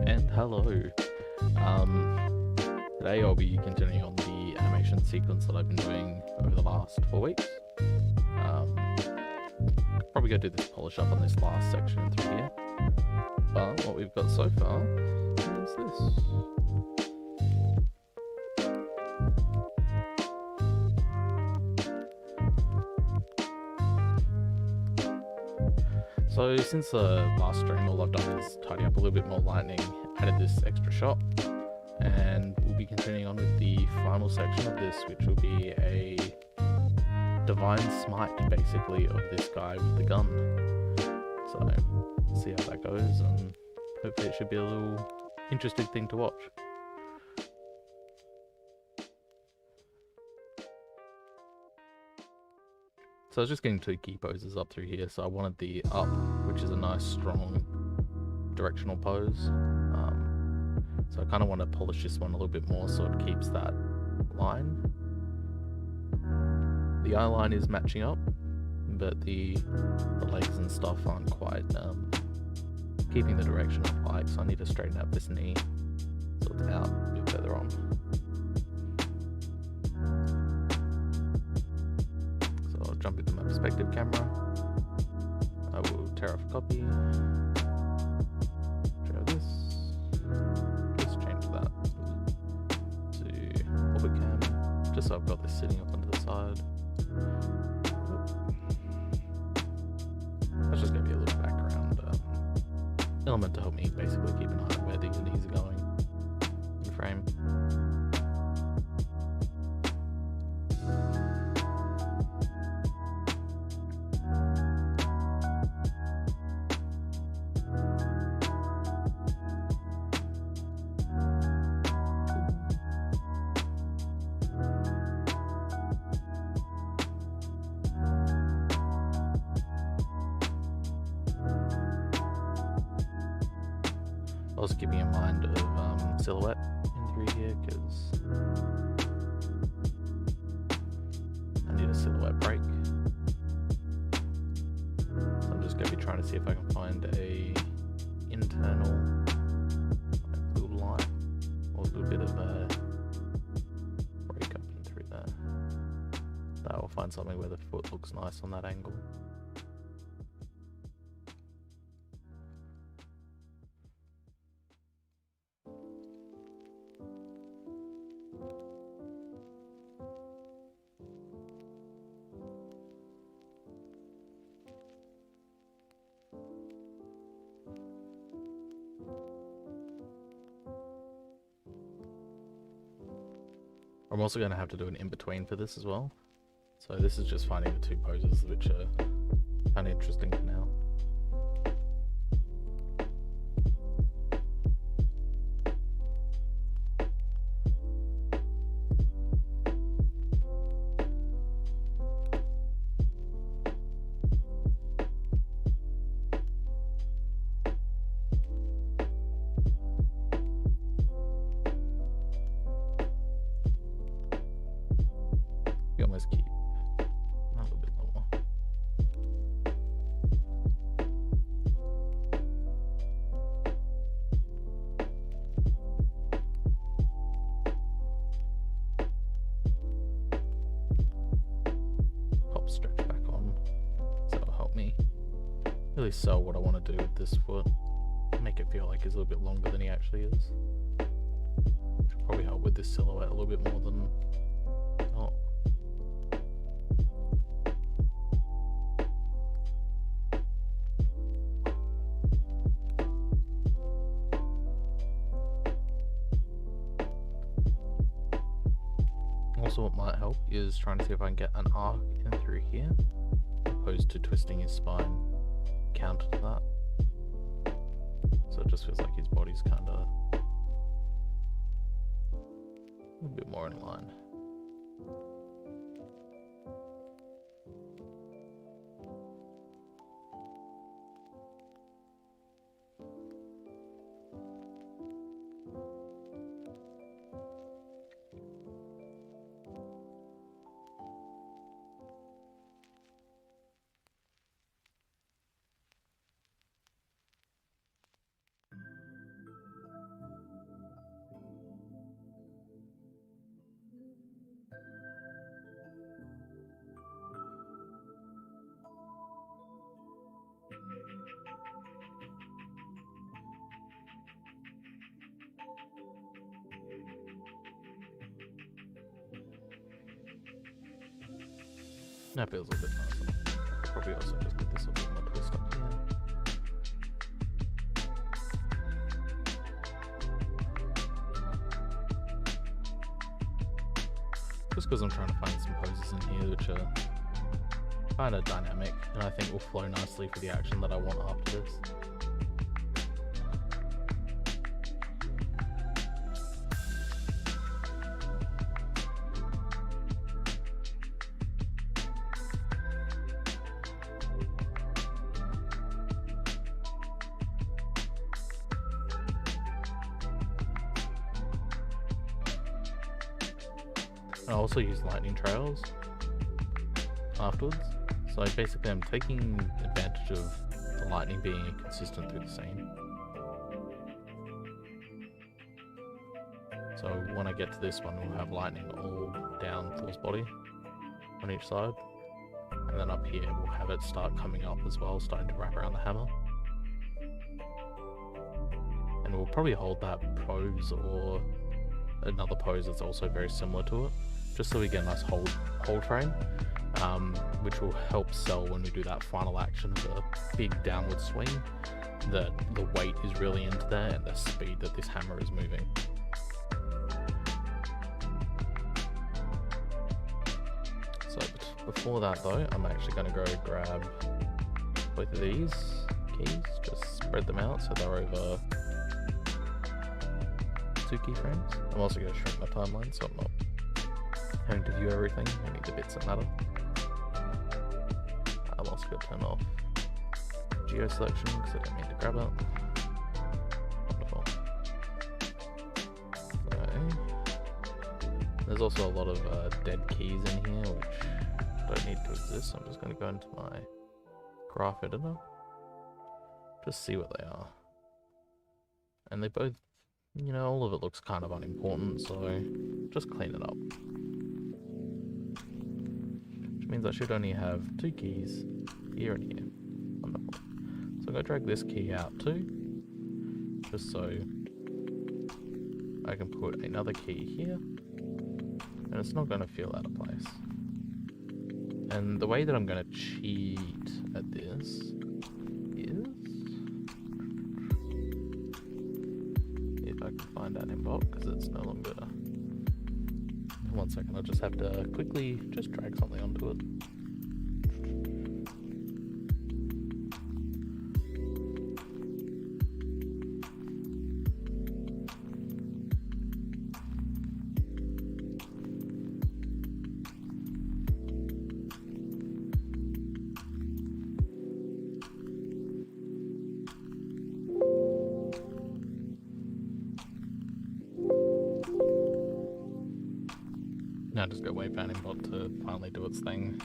And hello. Today I'll be continuing on the animation sequence that I've been doing over the last 4 weeks. Probably go do this polish up on this last section through here. But what we've got so far is this. So since the last stream, all I've done is tidy up a little bit more lightning, added this extra shot, and we'll be continuing on with the final section of this, which will be a divine smite, basically, of this guy with the gun. So, see how that goes, and hopefully it should be a little interesting thing to watch. So I was just getting 2 key poses up through here, so I wanted the up, which is a nice strong directional pose. So I kind of want to polish this one a little bit more so it keeps that line. The eye line is matching up, but the legs and stuff aren't quite keeping the direction I like, so I need to straighten out this knee so it's out a bit further on. Jump into my perspective camera. I will tear off a copy. Try this. Just change that to orbit cam, just so I've got this sitting up onto the side. That's just going to be a little background element to help me basically keep an eye on where these knees are going in frame. Also keeping in mind of silhouette in through here, because I need a silhouette break. So I'm just going to be trying to see if I can find a internal little line or a little bit of a break up and through there. That will find something where the foot looks nice on that angle. I'm also going to have to do an in-between for this as well. So this is just finding the 2 poses which are kind of interesting for now. Almost keep a little bit lower. Pop stretch back on, so it'll help me really sell what I want to do with this foot. Make it feel like he's a little bit longer than he actually is. Which will probably help with this silhouette a little bit more than not. Also, what might help is trying to see if I can get an arc in through here, opposed to twisting his spine counter to that. So it just feels like his body's kind of a little bit more in line. That feels a bit nicer. Probably also just get this a bit more twist up here. Just because I'm trying to find some poses in here which are kind of dynamic and I think will flow nicely for the action that I want after this. I also use lightning trails afterwards, so basically I'm taking advantage of the lightning being consistent through the scene. So when I get to this one, we'll have lightning all down Thor's body on each side, and then up here we'll have it start coming up as well, starting to wrap around the hammer. And we'll probably hold that pose or another pose that's also very similar to it, just so we get a nice hold frame, which will help sell when we do that final action of a big downward swing, that the weight is really into there and the speed that this hammer is moving. So before that though, I'm actually going to go grab both of these keys, just spread them out so they're over 2 keyframes. I'm also going to shrink my timeline so I'm not having to view everything, only the bits that matter. I'm also going to turn off geo selection because I don't need to grab it. Wonderful. So, there's also a lot of dead keys in here which don't need to exist, so I'm just going to go into my graph editor, just see what they are. And they both, you know, all of it looks kind of unimportant, so just clean it up. Which means I should only have 2 keys here and here. Wonderful. So I'm going to drag this key out too, just so I can put another key here, and it's not going to feel out of place. And the way that I'm going to cheat at this is, if I can find that inbox, because it's no longer. One second, I'll just have to quickly just drag something onto it. Now just go wait for Animbot to finally do its thing.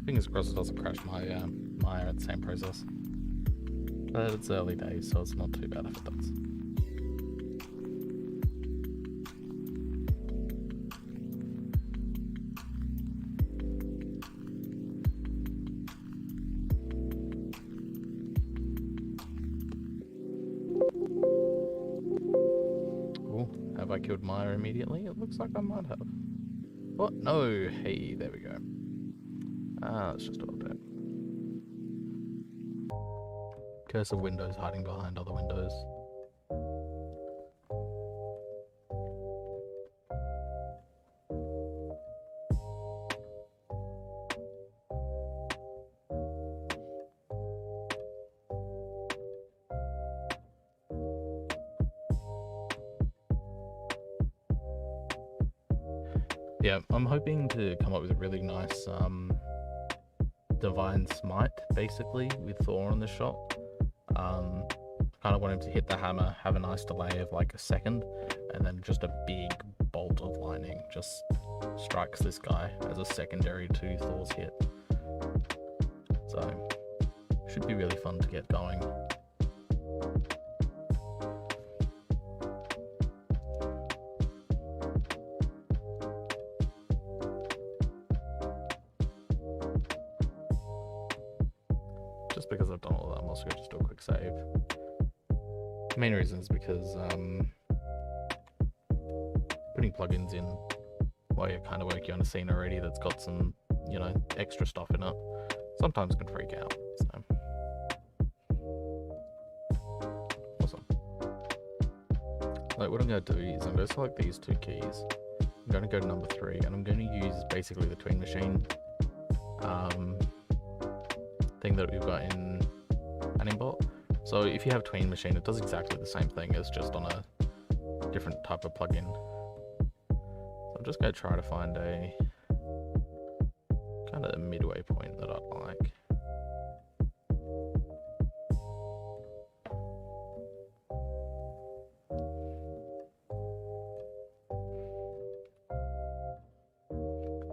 Fingers crossed it doesn't crash my Maya at the same process. But it's early days, so it's not too bad if it does. Have I killed Maya immediately? It looks like I might have. What? No! Hey, there we go. Let's just do update. Cursor windows hiding behind other windows. Yeah, I'm hoping to come up with a really nice divine smite, basically, with Thor on the shot. Kind of want him to hit the hammer, have a nice delay of like a second, and then just a big bolt of lightning just strikes this guy as a secondary to Thor's hit. So, should be really fun to get going. just because I've done all that, I'm also going to just do a quick save. The main reason is because putting plugins in while you're kind of working on a scene already that's got some, you know, extra stuff in it, sometimes can freak out. So awesome. Like, what I'm going to do is I'm going to select these two keys. I'm going to go to number 3, and I'm going to use basically the tween machine thing that we've got in Animbot. So if you have tween machine, it does exactly the same thing as just on a different type of plugin. So I'm just going to try to find a kind of a midway point that I'd like.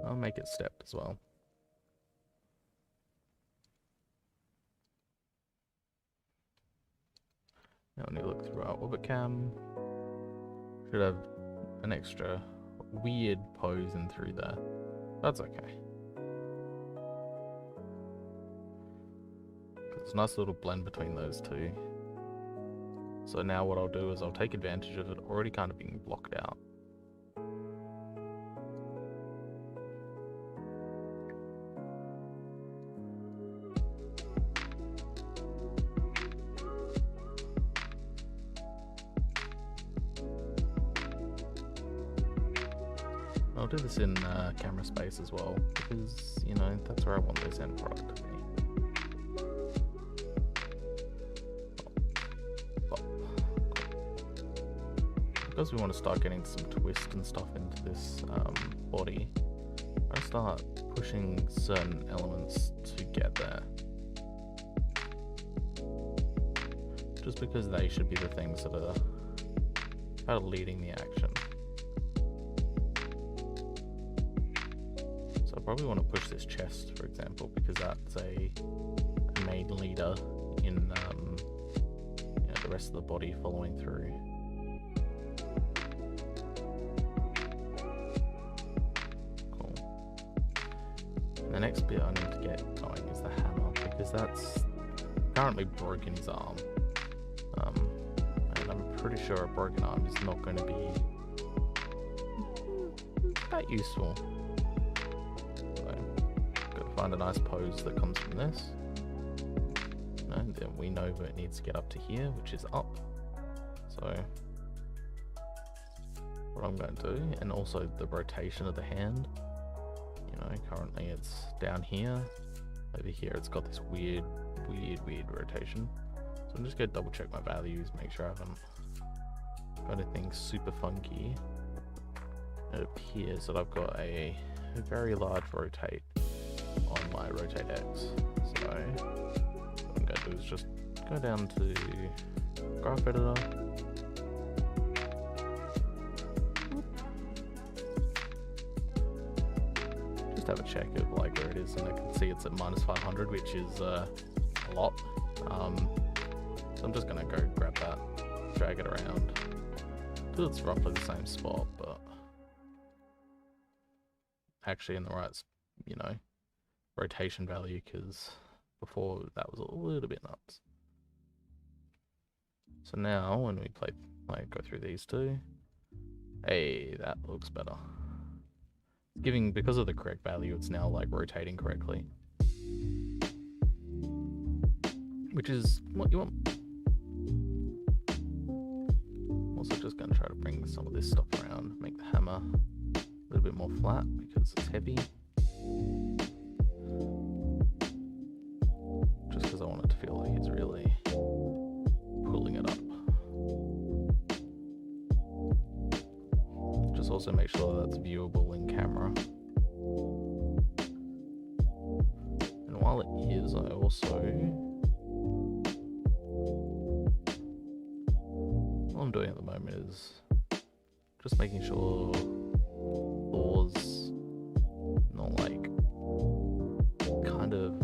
I'll make it stepped as well. Now when you look through our orbit cam, should have an extra weird pose in through there. That's okay. It's a nice little blend between those two. So now what I'll do is I'll take advantage of it already kind of being blocked out. I'll do this in camera space as well, because, you know, that's where I want this end product to be. Because we want to start getting some twist and stuff into this body, I start pushing certain elements to get there. Just because they should be the things that are kind of leading the action. So I probably want to push this chest, for example, because that's a main leader in you know, the rest of the body following through. Cool. And the next bit I need to get going is the hammer, because that's currently broken his arm. And I'm pretty sure a broken arm is not going to be that useful. Find a nice pose that comes from this. And then we know where it needs to get up to here, which is up. So what I'm going to do, and also the rotation of the hand, you know, currently it's down here. Over here it's got this weird rotation. So I'm just going to double check my values, make sure I haven't got anything super funky. It appears that I've got a very large rotate on my rotate X. So what I'm going to do is just go down to graph editor, just have a check of like where it is, and I can see it's at -500, which is a lot. So I'm just going to go grab that, drag it around till it's roughly the same spot, but actually in the right, you know, rotation value, because before that was a little bit nuts. So now when we play, like, go through these two, hey, that looks better. Giving, because of the correct value, it's now like rotating correctly, which is what you want. Also just going to try to bring some of this stuff around, make the hammer a little bit more flat because it's heavy. Just because I want it to feel like it's really pulling it up. Just also make sure that's viewable in camera. And while it is, I also, what I'm doing at the moment is just making sure Thor's not like kind of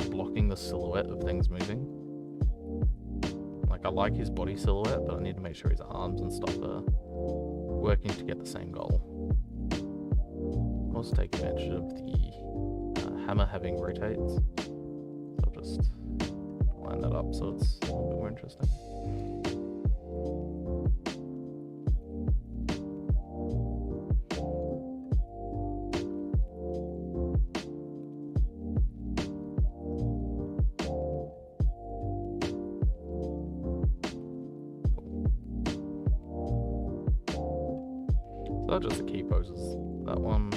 blocking the silhouette of things moving. Like, I like his body silhouette, but I need to make sure his arms and stuff are working to get the same goal. Also take advantage of the hammer having rotates. So I'll just so it's a little bit more interesting. So just the key poses, that one,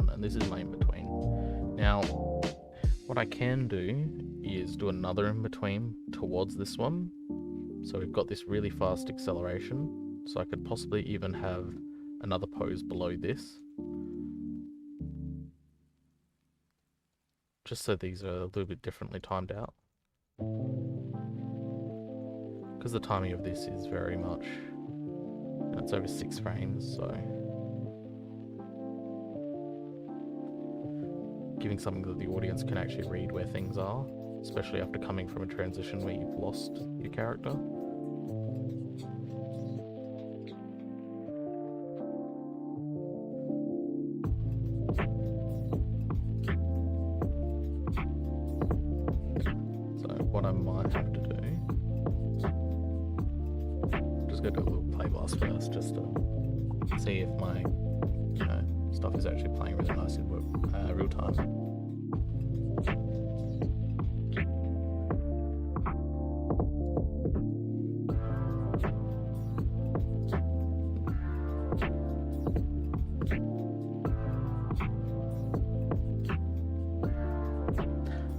and this is my in-between. Now, what I can do is do another in-between towards this one. So we've got this really fast acceleration, so I could possibly even have another pose below this. Just so these are a little bit differently timed out. Because the timing of this is very much, it's over 6 frames, so giving something that the audience can actually read where things are, especially after coming from a transition where you've lost your character. So what I might have to do, just go do a little play blast first, just to see if my stuff is actually playing really nice in real time.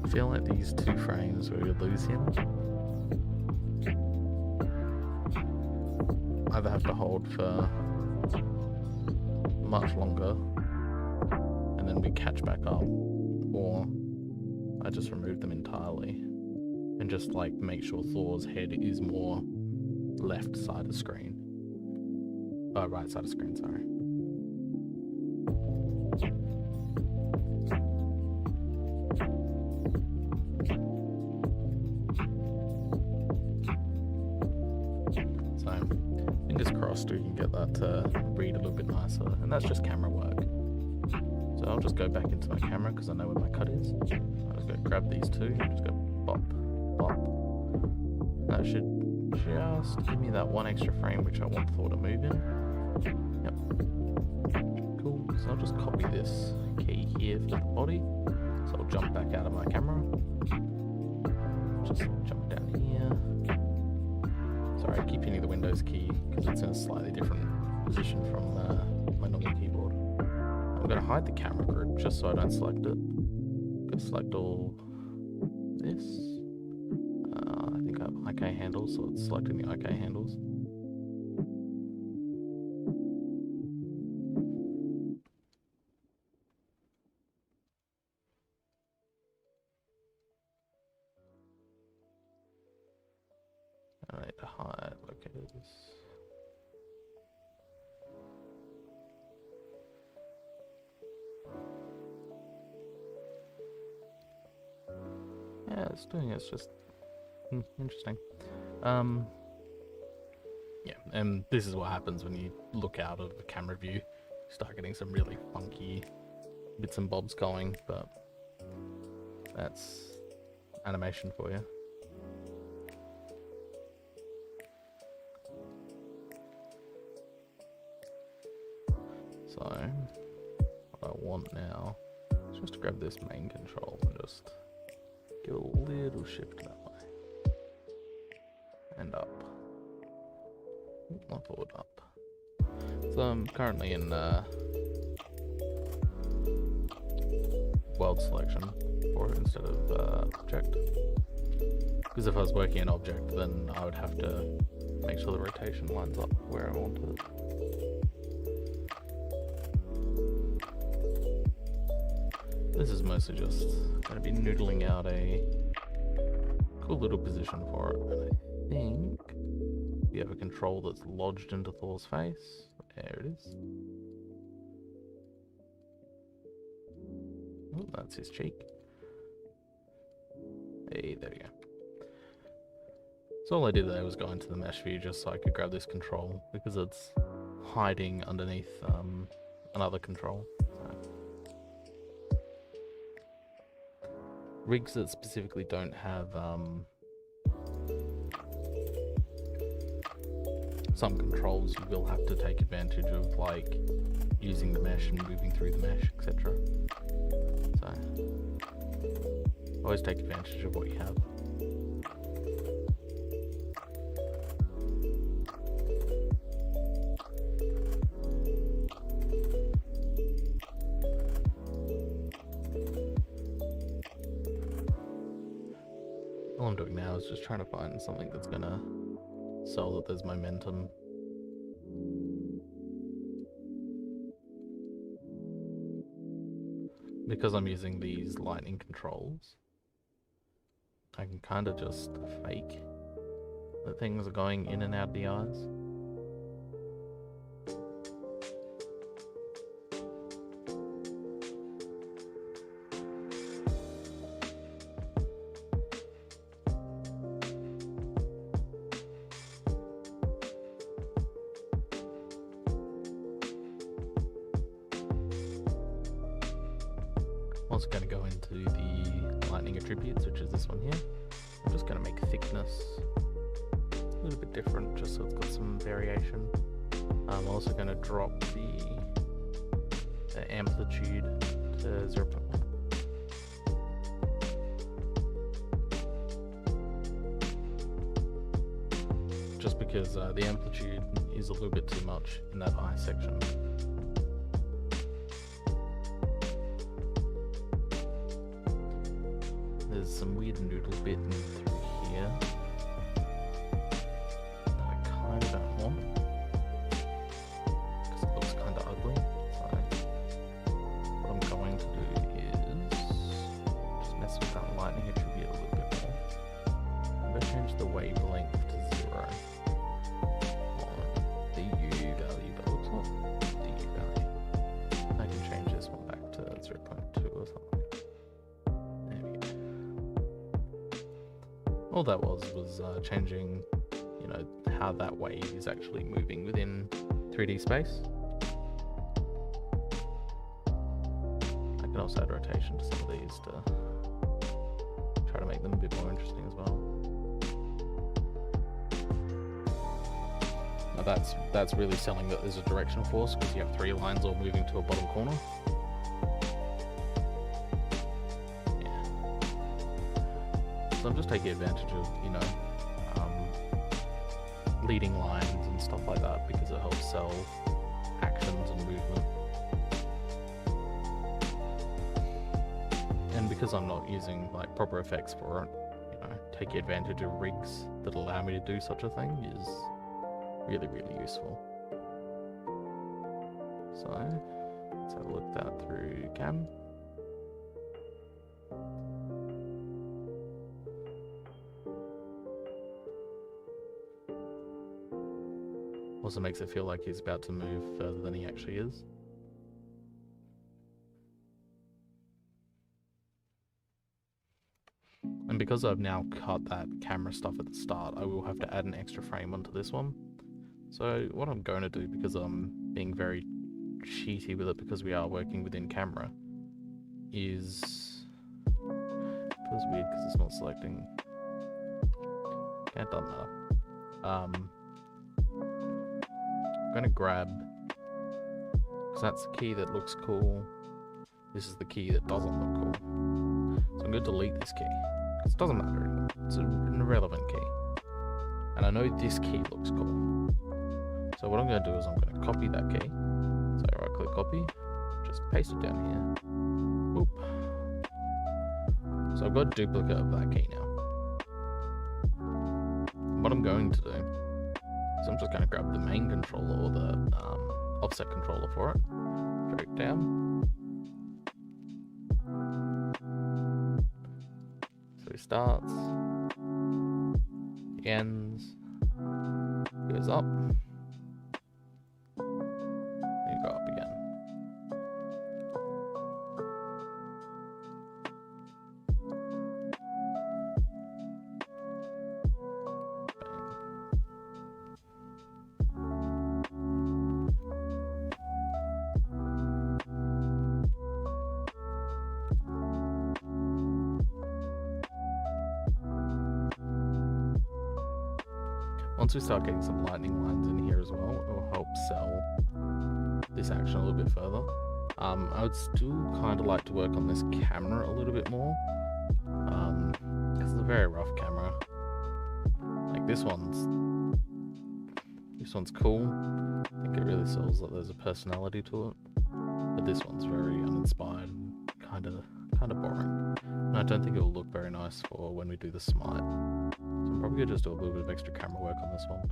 I feel like these 2 frames where we lose him, either have to hold for much longer and then we catch back up, or I just remove them entirely and just like make sure Thor's head is more left side of screen. Right side of screen, sorry. So fingers crossed we can get that to read a little bit nicer, and that's just camera work. So I'll just go back into my camera because I know where my cut is. I'll just go grab these 2, just go bop, bop. That should just give me that 1 extra frame which I want Thor to move in. Yep. Cool, so I'll just copy this key here for the body. So I'll jump back out of my camera. Just jump down here. Sorry, I keep hitting the Windows key because it's in a slightly different position from my normal keyboard. I'm going to hide the camera group just so I don't select it. I'm going to select all this. I think I have IK handles, so it's selecting the IK handles. I need to hide locators. Yeah, it's doing it. It's just interesting. Yeah, and this is what happens when you look out of the camera view. You start getting some really funky bits and bobs going, but that's animation for you. So, what I want now is just to grab this main control and just give a little shift that way. And up. Not forward, up. So I'm currently in world selection for it instead of object. Because if I was working in object, then I would have to make sure the rotation lines up where I want it. This is mostly just going to be noodling out a cool little position for it, and I think we have a control that's lodged into Thor's face. There it is. Oh, that's his cheek. Hey, there we go. So all I did there was go into the mesh view just so I could grab this control, because it's hiding underneath another control. Rigs that specifically don't have some controls you will have to take advantage of, like using the mesh and moving through the mesh, etc. So always take advantage of what you have. All I'm doing now is just trying to find something that's gonna sell that there's momentum. Because I'm using these lightning controls, I can kind of just fake that things are going in and out of the eyes. I'm also going to go into the lightning attributes, which is this one here. I'm just going to make thickness a little bit different, just so it's got some variation. I'm also going to drop the amplitude to 0.1. Just because the amplitude is a little bit too much in that eye section. There's some weird noodle bit through here that I kind of don't want, because it looks kind of ugly. So what I'm going to do is just mess with that lightning attribute a little bit more. I'm going to change the wavelength to 0 on the U value, but it looks not the U value. I can change this one back to 0.2 or something. All that was changing, you know, how that wave is actually moving within 3D space. I can also add rotation to some of these to try to make them a bit more interesting as well. Now that's really selling that there's a directional force, because you have 3 lines all moving to a bottom corner. So I'm just taking advantage of, you know, leading lines and stuff like that, because it helps sell actions and movement. And because I'm not using like proper effects for it, you know, taking advantage of rigs that allow me to do such a thing is really, really useful. So let's have a look at that through cam. Also makes it feel like he's about to move further than he actually is. And because I've now cut that camera stuff at the start, I will have to add an extra frame onto this one. So what I'm going to do, because I'm being very cheaty with it because we are working within camera, is... It feels weird because it's not selecting. Okay, it doesn't matter. I'm going to grab, because that's the key that looks cool, this is the key that doesn't look cool. So I'm going to delete this key, because it doesn't matter anymore, it's an irrelevant key. And I know this key looks cool. So what I'm going to do is I'm going to copy that key. So I right click copy, just paste it down here. Boop. So I've got a duplicate of that key now. What I'm going to do, so I'm just going to grab the main controller, or the offset controller for it, drag it down. So he starts, he ends, goes up, and you go up again. once we start getting some lightning lines in here as well, it will help sell this action a little bit further. I would still kind of like to work on this camera a little bit more. It's a very rough camera. Like this one's cool. I think it really sells that there's a personality to it. But this one's very uninspired, kind of boring. And I don't think it will look very nice for when we do the smite. So I'm probably gonna just do a little bit of extra camera work on this one.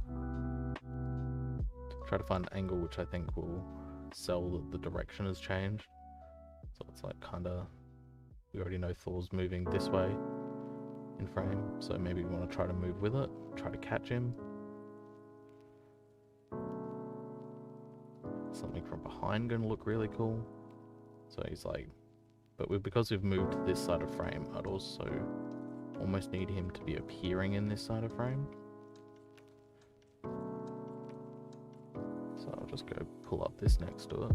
Try to find an angle which I think will sell that the direction has changed. So it's like we already know Thor's moving this way in frame, so maybe we want to try to move with it, try to catch him. Something from behind going to look really cool. So he's like, because we've moved to this side of frame, I'd also almost need him to be appearing in this side of frame. So I'll just go pull up this next to it.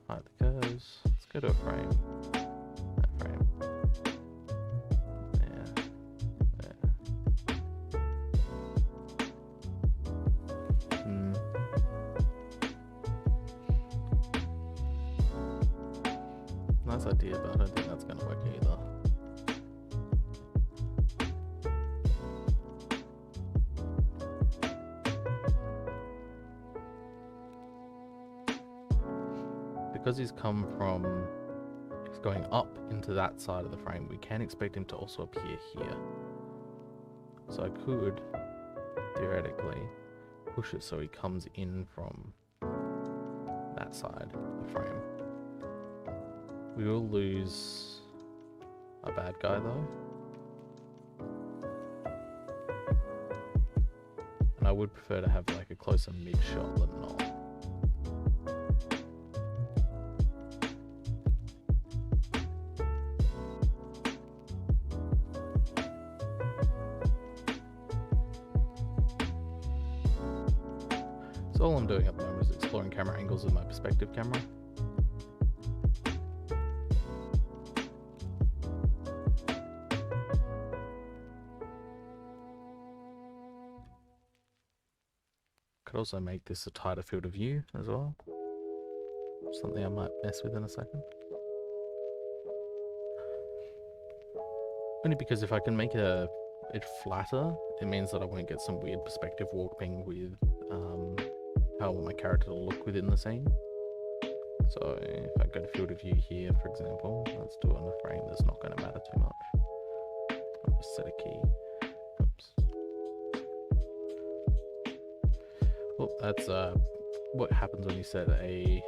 Hide the curves. Let's go to a frame. That frame. There. Nice idea, but I don't think that's going to work either. Because he's going up into that side of the frame, we can expect him to also appear here. So I could theoretically push it so he comes in from that side of the frame. We will lose a bad guy though. And I would prefer to have like a closer mid shot than not. So all I'm doing at the moment is exploring camera angles with my perspective camera. Could also make this a tighter field of view as well. Something I might mess with in a second. Only because if I can make it flatter, it means that I won't get some weird perspective warping with how I want my character to look within the scene. So if I go to field of view here, for example, let's do it on a frame that's not going to matter too much. I'll just set a key. Oops. Well, that's what happens when you set a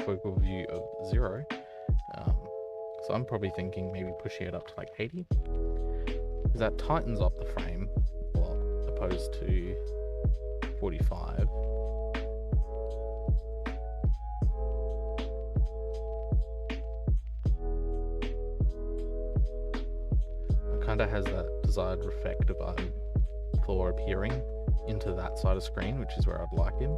focal view of 0. So I'm probably thinking maybe pushing it up to like 80. Because that tightens up the frame a lot, opposed to 45. It kind of has that desired effect of Thor appearing into that side of screen, which is where I'd like him.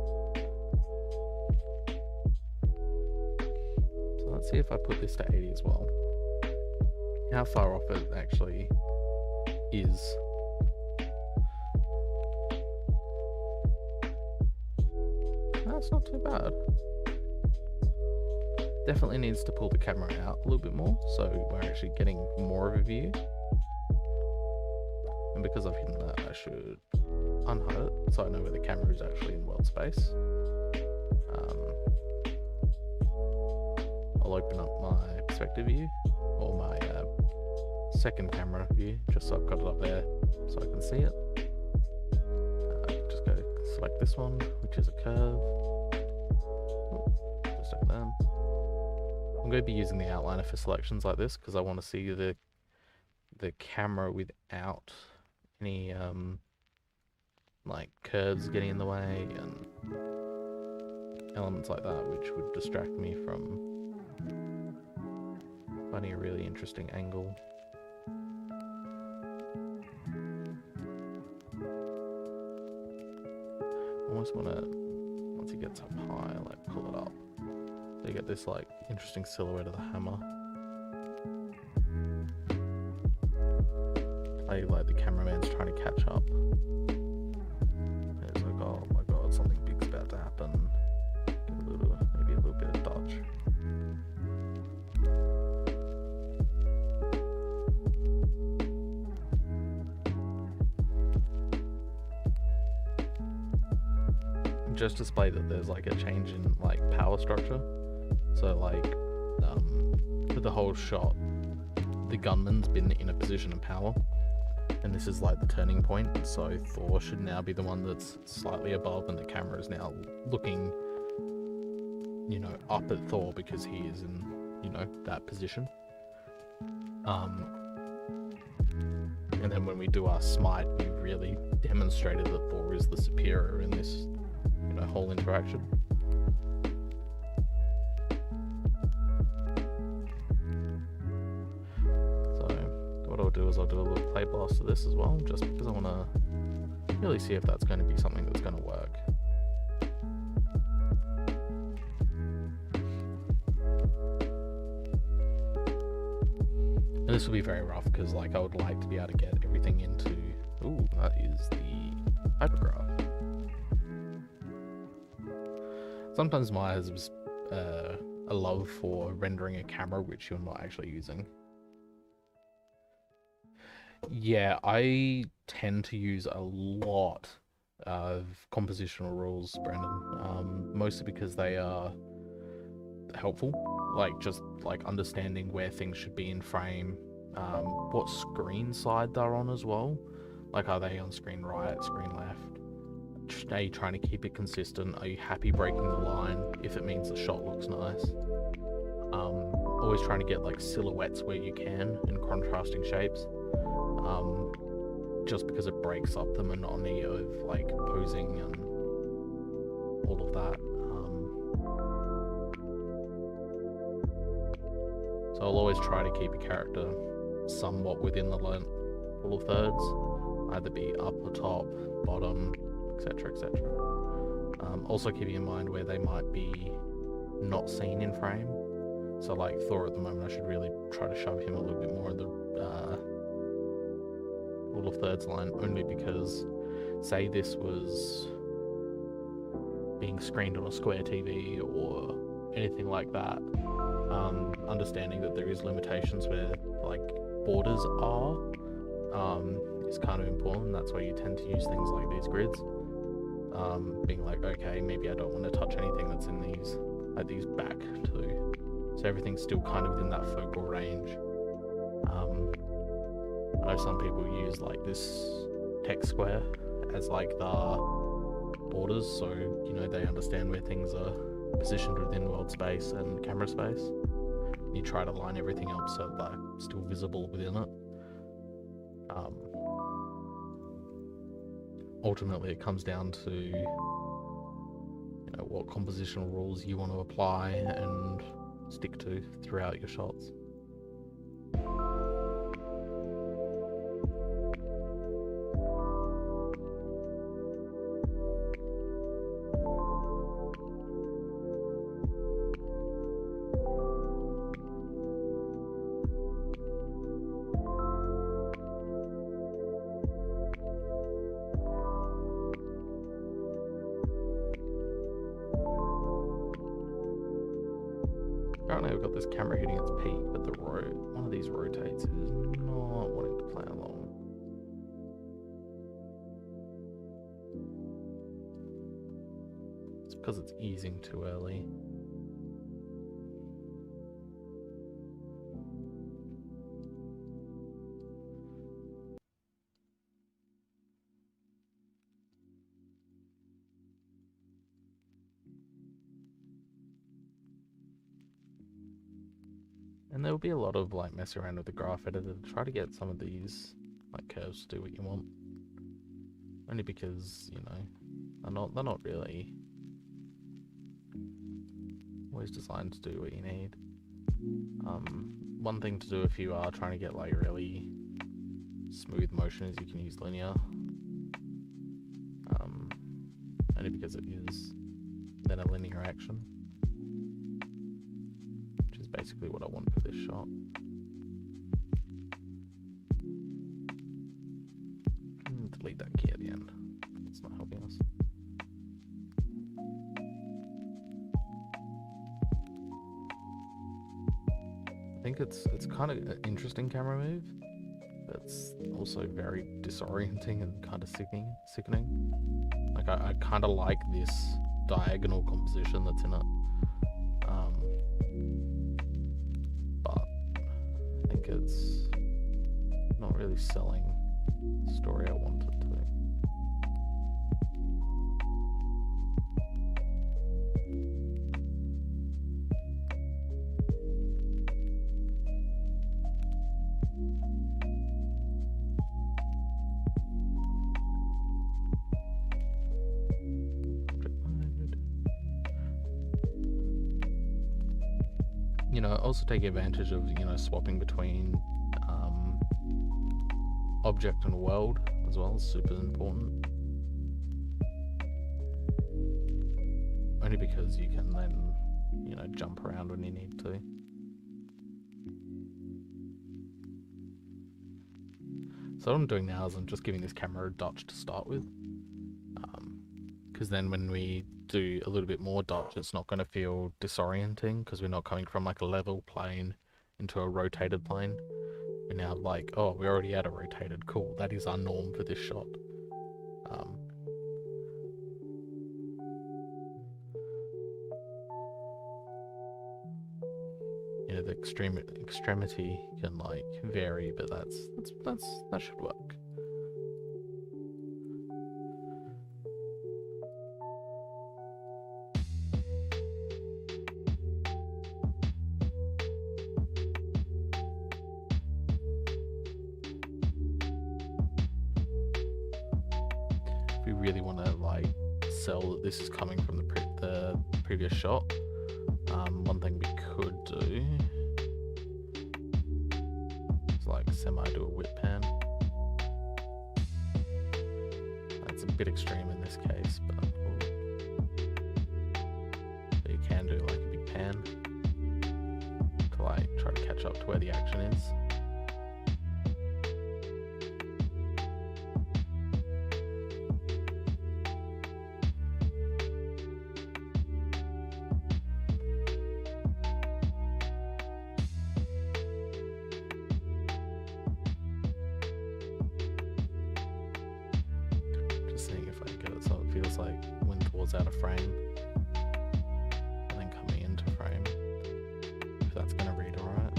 So let's see if I put this to 80 as well. How far off it actually is. That's not too bad. Definitely needs to pull the camera out a little bit more, so we're actually getting more of a view. And because I've hidden that, I should unhide it so I know where the camera is actually in world space. I'll open up my perspective view, or my second camera view, just so I've got it up there so I can see it. Just go select this one, which is a curve. Just like that. I'm going to be using the outliner for selections like this because I want to see the camera without any like curves getting in the way and elements like that, which would distract me from finding a really interesting angle. I almost want to, once he gets up high, like pull it up so you get this like interesting silhouette of the hammer. Play like the cameraman's trying to catch up. oh my god, something big's about to happen. Maybe a little bit of touch. Just display that there's like a change in like power structure. So like for the whole shot, the gunman's been in a position of power, and this is like the turning point. So Thor should now be the one that's slightly above, and the camera is now looking, you know, up at Thor because he is in, you know, that position. And then when we do our smite, we really demonstrated that Thor is the superior in this, you know, whole interaction. What I'll do is I'll do a little play blast of this as well, just because I want to really see if that's going to be something that's going to work. And this will be very rough because, like, I would like to be able to get everything into... Ooh, that is the hypergraph. Sometimes Maya has a love for rendering a camera which you're not actually using. Yeah, I tend to use a lot of compositional rules, Brandon, mostly because they are helpful, like just like understanding where things should be in frame, what screen side they're on as well, like are they on screen right, screen left, are you trying to keep it consistent, are you happy breaking the line if it means the shot looks nice, always trying to get like silhouettes where you can and contrasting shapes. Just because it breaks up the monotony of like posing and all of that. So I'll always try to keep a character somewhat within the rule of thirds, either be up or top, bottom, etc, etc. Also keeping in mind where they might be not seen in frame. So like Thor at the moment, I should really try to shove him a little bit more in the rule of thirds line, only because say this was being screened on a square TV or anything like that, understanding that there is limitations where like borders are is kind of important. That's why you tend to use things like these grids, being like, okay, maybe I don't want to touch anything that's in these, like these back too, so everything's still kind of within that focal range. I know some people use like this text square as like the borders, so you know they understand where things are positioned within world space and camera space. You try to line everything up so they're still visible within it. Ultimately, it comes down to, you know, what compositional rules you want to apply and stick to throughout your shots. Currently I've got this camera hitting its peak, but one of these rotates is not wanting to play along. It's because it's easing too early. And there will be a lot of like mess around with the graph editor to try to get some of these like curves to do what you want. Only because, you know, they're not really always designed to do what you need. One thing to do if you are trying to get like really smooth motion is you can use linear. Only because it is then a linear action. Basically what I want for this shot. Delete that key at the end. It's not helping us. think it's kind of an interesting camera move. It's also very disorienting and kind of sickening. Like I kind of like this diagonal composition that's in it. But I think it's not really selling the story I want it to. You know, also take advantage of, you know, swapping between object and world as well is super important. Only because you can then, you know, jump around when you need to. So what I'm doing now is I'm just giving this camera a dodge to start with. Because then when we do a little bit more dodge, it's not going to feel disorienting because we're not coming from like a level plane into a rotated plane. We're now like, oh, we already had a rotated, cool, that is our norm for this shot. You know, the extremity can like vary, but that should work. We really want to like sell that this is coming from the previous shot. One thing we could do is like do a whip pan. That's a bit extreme in this case, but you can do like a big pan to like try to catch up to where the action is. Seeing if I can get it so it feels like when towards out of frame and then coming into frame, if that's going to read alright.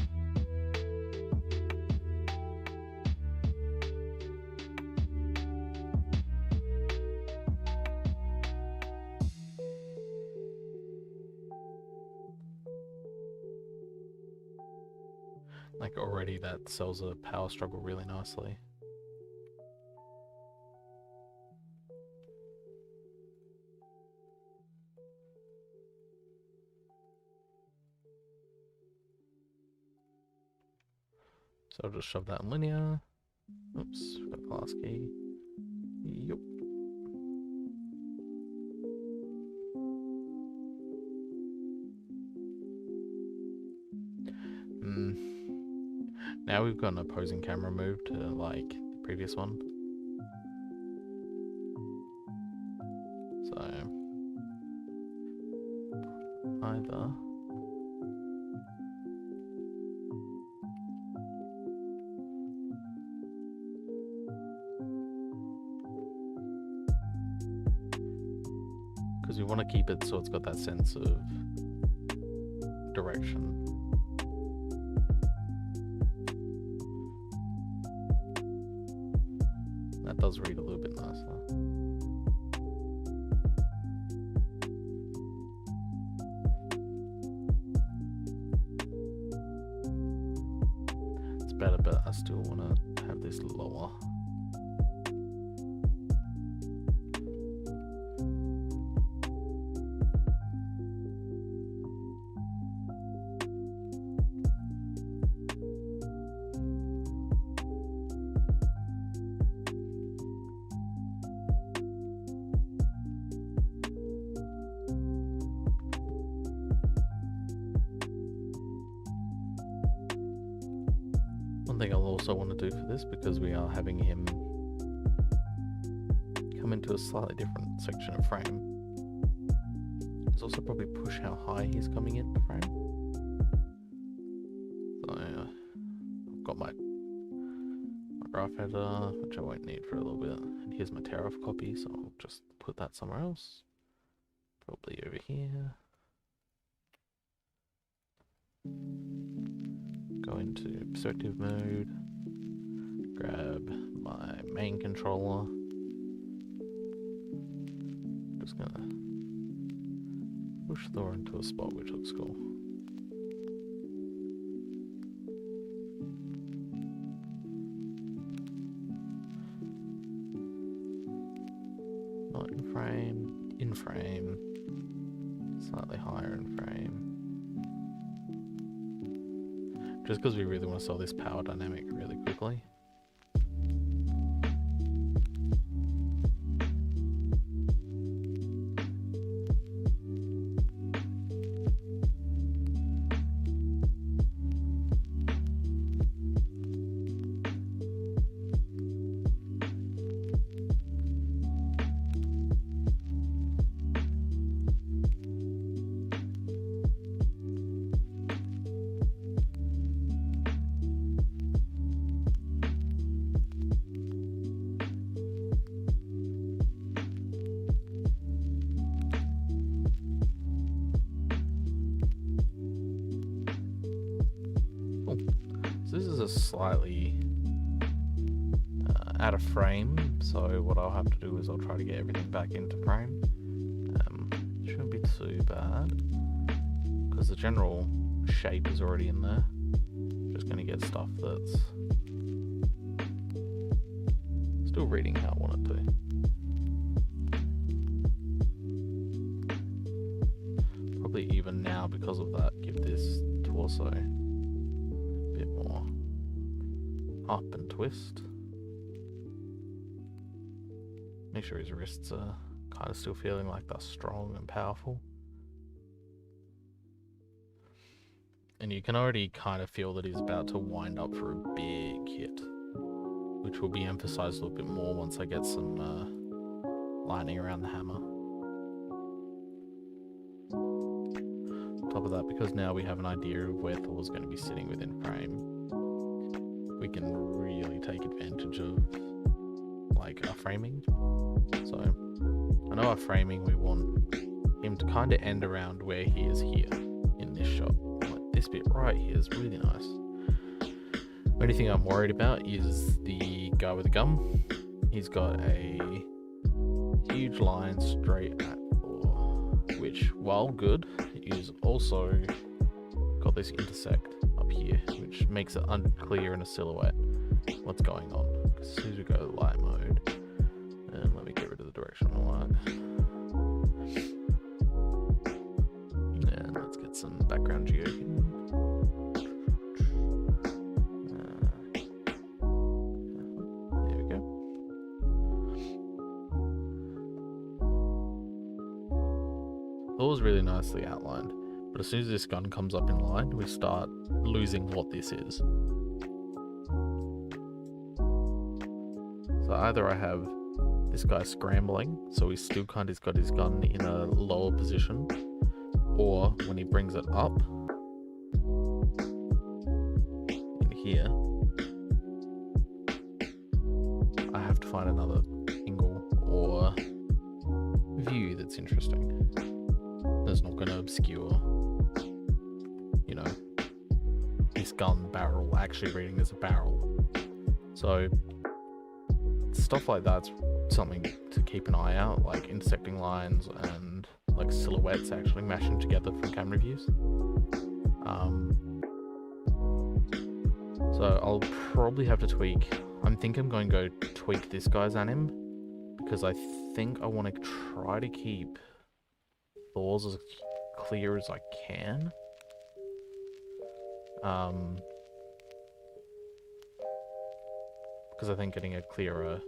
Like already that sells a power struggle really nicely. So I'll just shove that in linear. Oops, forgot the last key. Yup. Now we've got an opposing camera move to like the previous one. So either because we want to keep it so it's got that sense of direction. That does read a little bit nicer. It's better, but I still want to have this lower. One thing I'll also want to do for this, because we are having him come into a slightly different section of frame, is also probably push how high he's coming into frame. So got my graph header, which I won't need for a little bit. And here's my tear off copy, so I'll just put that somewhere else. Probably over here. Go into perspective mode. Grab my main controller. Just gonna push Thor into a spot which looks cool. Not in frame, slightly higher in frame. Just because we really want to sell this power dynamic really quickly. So this is a slightly out of frame, so what I'll have to do is I'll try to get everything back into frame. Shouldn't be too bad, because the general shape is already in there. Just going to get stuff that's still reading how I want it to. Probably even now, because of that, give this torso a bit more up and twist. Make sure his wrists are kind of still feeling like they're strong and powerful. And you can already kind of feel that he's about to wind up for a big hit, which will be emphasized a little bit more once I get some lightning around the hammer. On top of that, because now we have an idea of where Thor's going to be sitting within frame, we can really take advantage of like our framing. So I know our framing, we want him to kind of end around where he is here in this shot. Like this bit right here is really nice. The only thing I'm worried about is the guy with the gun. He's got a huge line straight at Thor, which, while good, is also got this intersect up here, which makes it unclear in a silhouette what's going on. As soon as we go to light mode, and let me get rid of the directional light, and let's get some background geo here. There we go. Thor's really nicely outlined, but as soon as this gun comes up in line, we start losing what this is. So either I have this guy scrambling, so he's still kind of got his gun in a lower position, or when he brings it up in here, I have to find another angle or view that's interesting. That's not going to obscure, you know, this gun barrel actually reading as a barrel. So stuff like that's something to keep an eye out, like intersecting lines and like silhouettes actually mashing together from camera views. So I'll probably have to tweak. I think I'm going to go tweak this guy's anim, because I think I want to try to keep Thor's as clear as I can. Because I think getting a clearer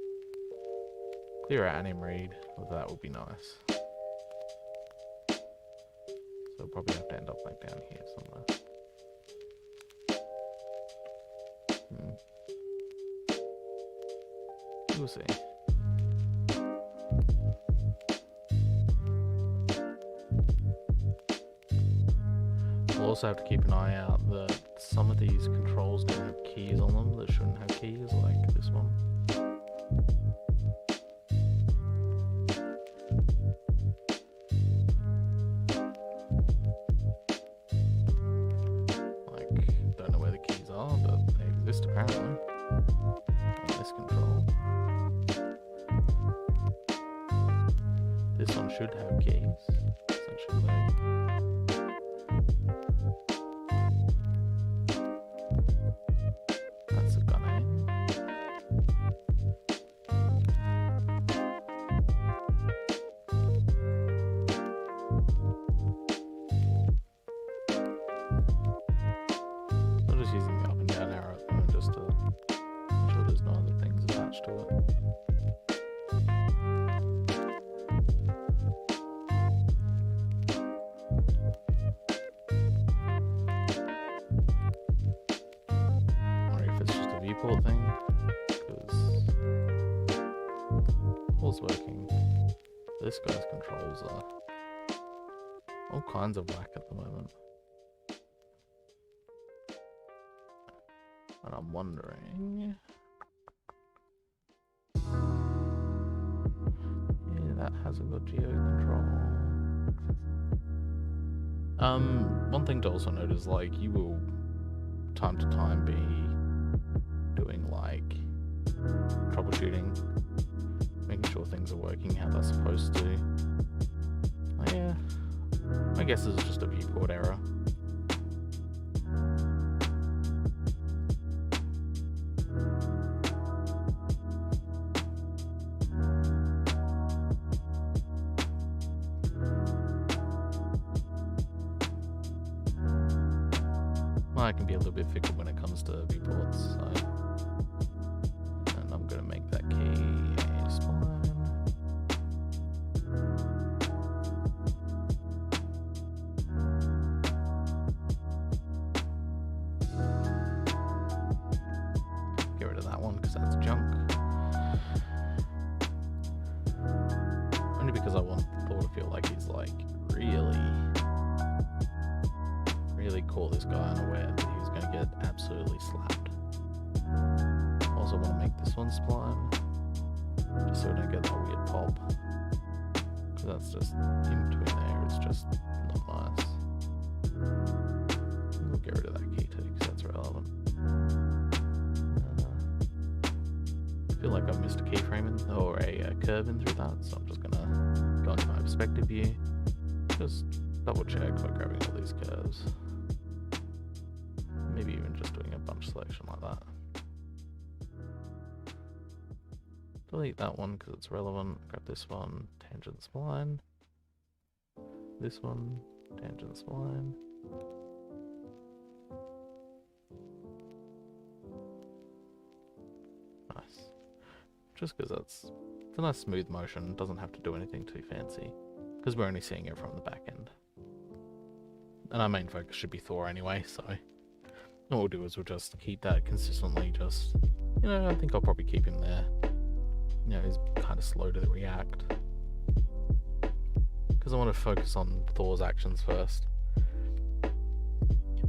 anim read of that would be nice. So I'll probably have to end up like down here somewhere. We'll see. I'll also have to keep an eye out that some of these controls don't have keys on them that shouldn't have keys, like this one. Like, don't know where the keys are, but they exist apparently on this control. This one should have keys, essentially. That's a gun aim. I'm just using the up and down arrow at the moment just to make sure there's no other things attached to it. Viewport thing, because all's working. This guy's controls are all kinds of whack at the moment, and I'm wondering, yeah, that hasn't got geo control. One thing to also note is, like, you will time to time be doing like troubleshooting, making sure things are working how they're supposed to. Oh, yeah, I guess it's just a viewport error. Well, I can be a little bit fickle when it comes to viewports, so. And I'm gonna make that key a spline. Get rid of that one because that's junk. Only because I want Thor to feel like he's like really caught this guy unaware that he was going to get absolutely slapped. Also want to make this one spline, just so we don't get that weird pop, because that's just in between there, it's just not nice. We'll get rid of that key too, because that's irrelevant. I feel like I've missed a keyframe or a curve in through that, so I'm just going to go into my perspective view, just double check by grabbing all these curves. Maybe even just doing a bunch selection like that. Delete that one because it's relevant. Grab this one, tangent spline. This one, tangent spline. Nice. Just because it's a nice smooth motion, doesn't have to do anything too fancy, because we're only seeing it from the back end. And our main focus should be Thor anyway, so what we'll do is we'll just keep that consistently, just, you know, I think I'll probably keep him there. You know, he's kind of slow to react, because I want to focus on Thor's actions first.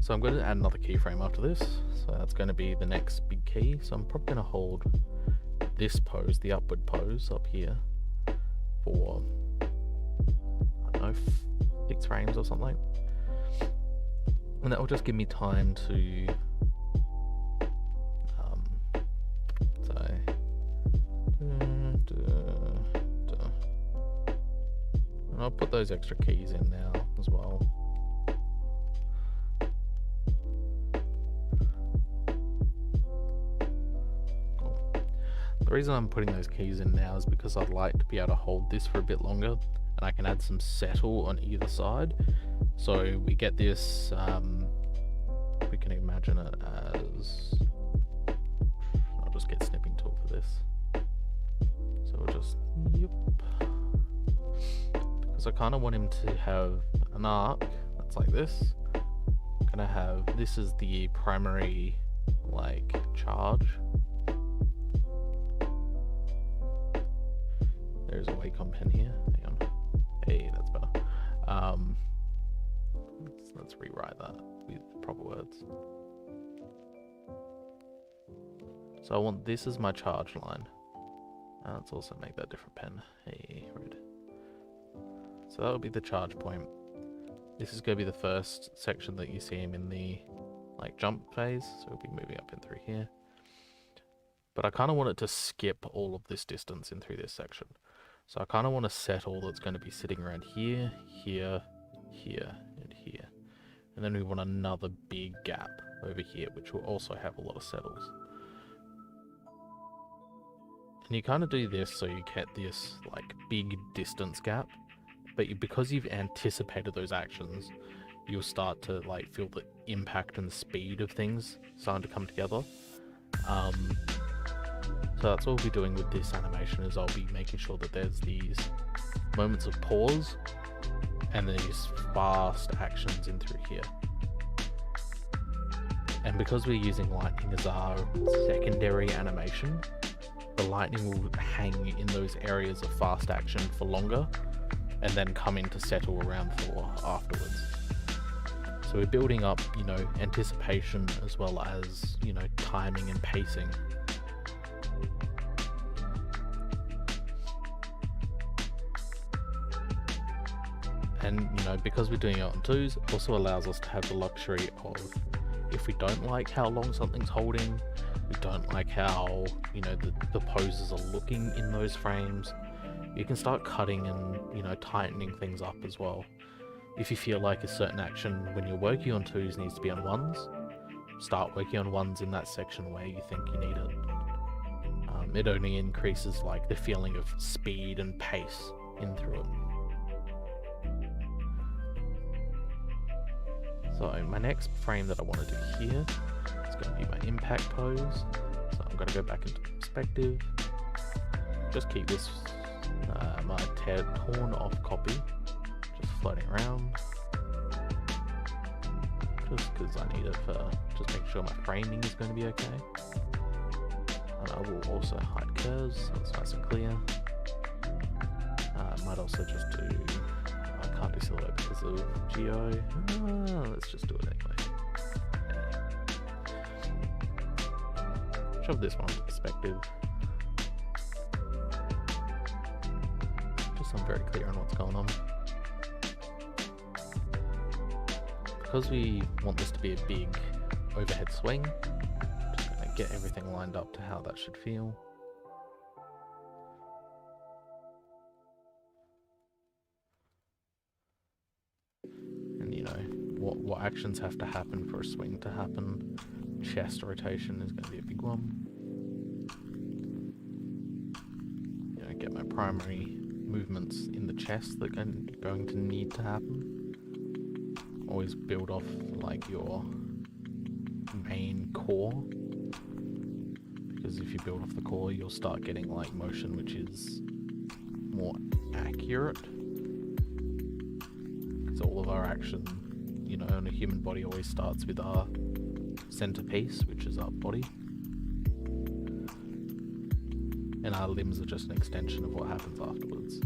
So I'm going to add another keyframe after this, so that's going to be the next big key. So I'm probably going to hold this pose, the upward pose up here, for, I don't know, 6 frames or something. And that will just give me time to and I'll put those extra keys in now as well. Cool. The reason I'm putting those keys in now is because I'd like to be able to hold this for a bit longer, and I can add some settle on either side. So we get this, we can imagine it as, I'll just get snipping tool for this. So we'll just, yep. Because I kind of want him to have an arc that's like this. I'm gonna have, this is the primary, like, charge. There's a Wacom pen here, hang on. Hey, that's better. Let's Let's rewrite that with proper words. So I want this as my charge line. Let's also make that different pen. Hey, red. So that will be the charge point. This is going to be the first section that you see him in the jump phase. So we'll be moving up in through here. But I kind of want it to skip all of this distance in through this section. So I kind of want to set all that's going to be sitting around here, here, here, and here. And then we want another big gap over here, which will also have a lot of settles. And you kind of do this so you get this big distance gap, but because you've anticipated those actions, you'll start to feel the impact and the speed of things starting to come together. So that's what we'll be doing with this animation, is I'll be making sure that there's these moments of pause and these fast actions in through here. And because we're using lightning as our secondary animation, the lightning will hang in those areas of fast action for longer and then come in to settle around for afterwards. So we're building up, anticipation as well as, timing and pacing. And, because we're doing it on twos, it also allows us to have the luxury of, if we don't like how long something's holding, we don't like how, the poses are looking in those frames, you can start cutting and, tightening things up as well. If you feel like a certain action when you're working on twos needs to be on ones, start working on ones in that section where you think you need it. It only increases the feeling of speed and pace in through it. So my next frame that I want to do here is going to be my impact pose. So I'm going to go back into perspective. Just keep this my torn off copy just floating around. Just because I need it for just making sure my framing is going to be okay. And I will also hide curves so it's nice and clear. I might also just do, I can't do silhouette because of geo. Let's just do it anyway. Shove this one into perspective. Just so I'm very clear on what's going on. Because we want this to be a big overhead swing, just going to get everything lined up to how that should feel. And what actions have to happen for a swing to happen. Chest rotation is going to be a big one. Get my primary movements in the chest that are going to need to happen. Always build off your main core, because if you build off the core, you'll start getting motion which is more accurate. Because all of our action, in a human body always starts with our centerpiece, which is our body. And our limbs are just an extension of what happens afterwards.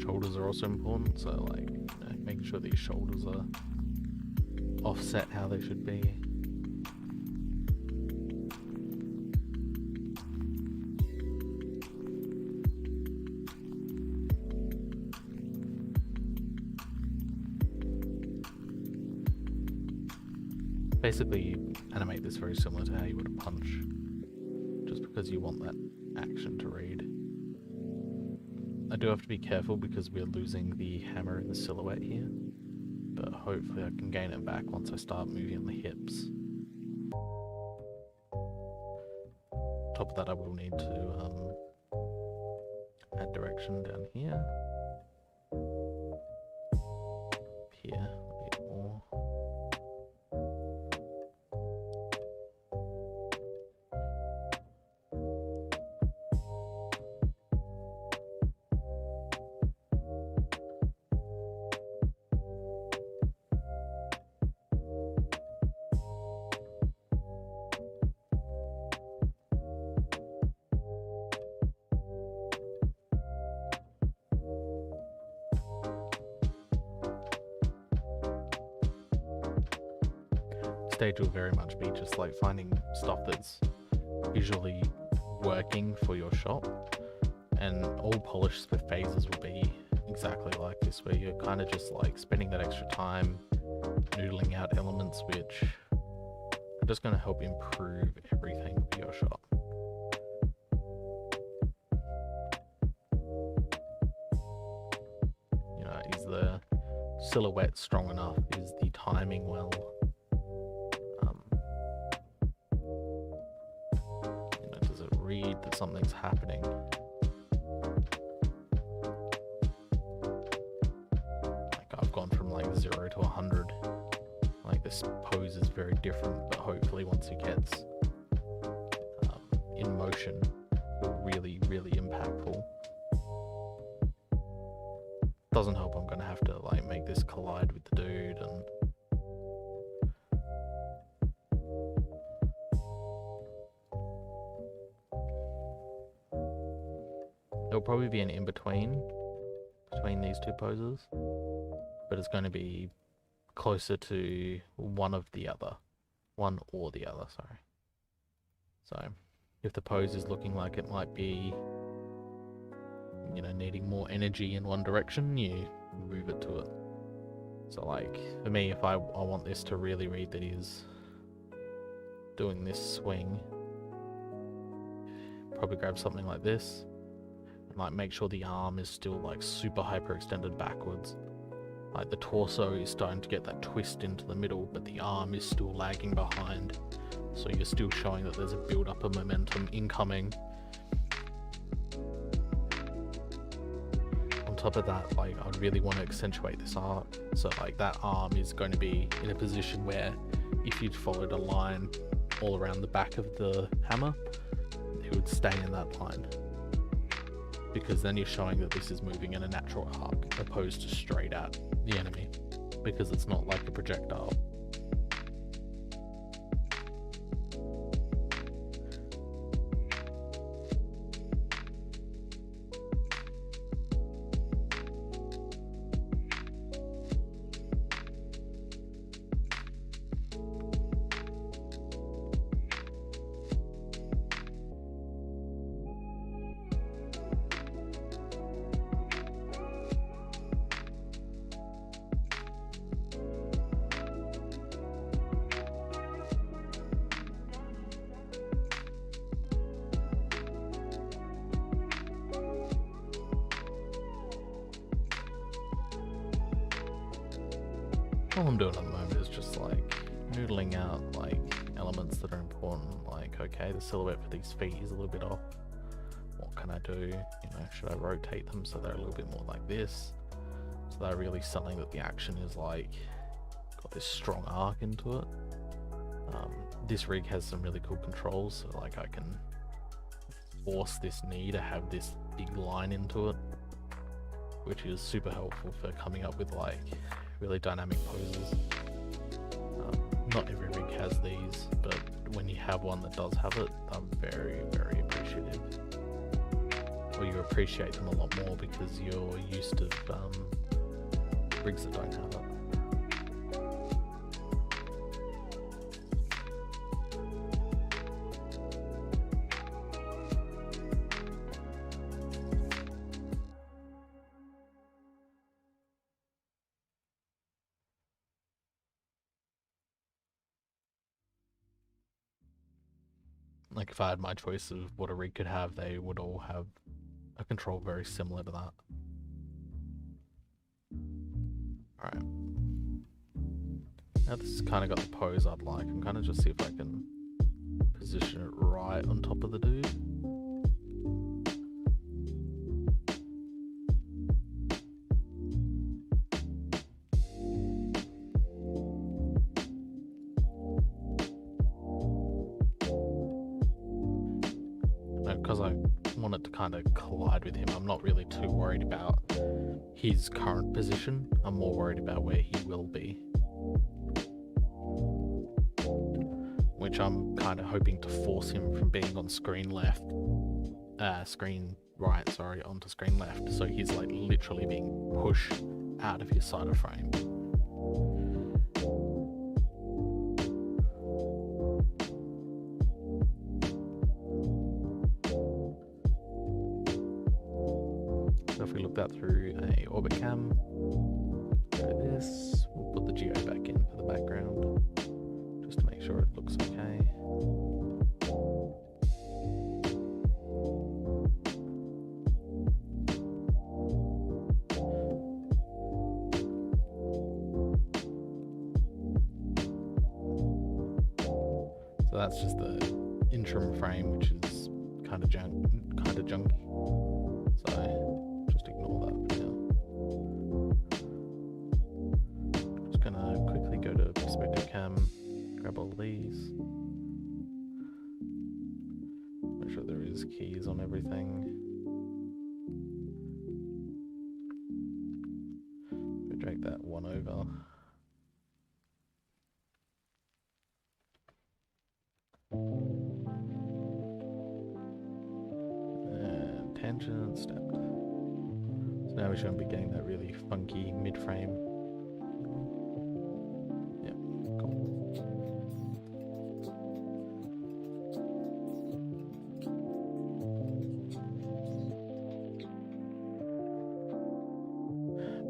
Shoulders are also important, so making sure these shoulders are offset how they should be. Basically, you animate this very similar to how you would a punch, just because you want that action to read. I do have to be careful because we're losing the hammer in the silhouette here, but hopefully I can gain it back once I start moving on the hips. top of that, I will need to add direction down here. Here, a bit more. Stage will very much be just like finding stuff that's visually working for your shop, and all polished with phases will be exactly like this, where you're kind of just like spending that extra time noodling out elements which are just going to help improve everything for your shop. You know, is the silhouette strong enough? Is the timing well? Read that something's happening. Like I've gone from like 0 to 100. Like this pose is very different, but hopefully once it gets in motion, really, really impactful. Doesn't help I'm gonna have to like make this collide with the dude, and there'll probably be an in-between between these two poses, but it's going to be closer to one or the other, sorry. So if the pose is looking like it might be, you know, needing more energy in one direction, you move it to it. So like for me, if I want this to really read that he's doing this swing, probably grab something like this. Like make sure the arm is still like super hyper extended backwards. Like the torso is starting to get that twist into the middle, but the arm is still lagging behind. So you're still showing that there's a build up of momentum incoming. On top of that, like I'd really want to accentuate this arc. So like that arm is going to be in a position where if you'd followed a line all around the back of the hammer, it would stay in that line. Because then you're showing that this is moving in a natural arc opposed to straight at the enemy, because it's not like a projectile. All I'm doing at the moment is just like noodling out like elements that are important. Like, okay, the silhouette for these feet is a little bit off. What can I do? You know, should I rotate them so they're a little bit more like this? So they're really selling that the action is like got this strong arc into it. This rig has some really cool controls, so like I can force this knee to have this big line into it, which is super helpful for coming up with like really dynamic poses. Not every rig has these, but when you have one that does have it, I'm very, very appreciative. Or you appreciate them a lot more because you're used to rigs that don't have it. Like if I had my choice of what a rig could have, they would all have a control very similar to that. Alright. Now this has kind of got the pose I'd like. I'm kind of just see if I can position it right on top of the dude. Because I want it to kind of collide with him, I'm not really too worried about his current position. I'm more worried about where he will be, which I'm kind of hoping to force him from being on screen right, onto screen left, so he's like literally being pushed out of his side of frame. So if we look that through a orbit cam, go this, we'll put the geo back in for the background, just to make sure it looks okay. So that's just the interim frame, which is kind of junky. So just ignore that for now. Just gonna quickly go to perspective cam, grab all these, make sure there is keys on everything. Go drag that one over. And tangent stepped. So now we shouldn't be getting that really funky mid-frame. Yep, cool.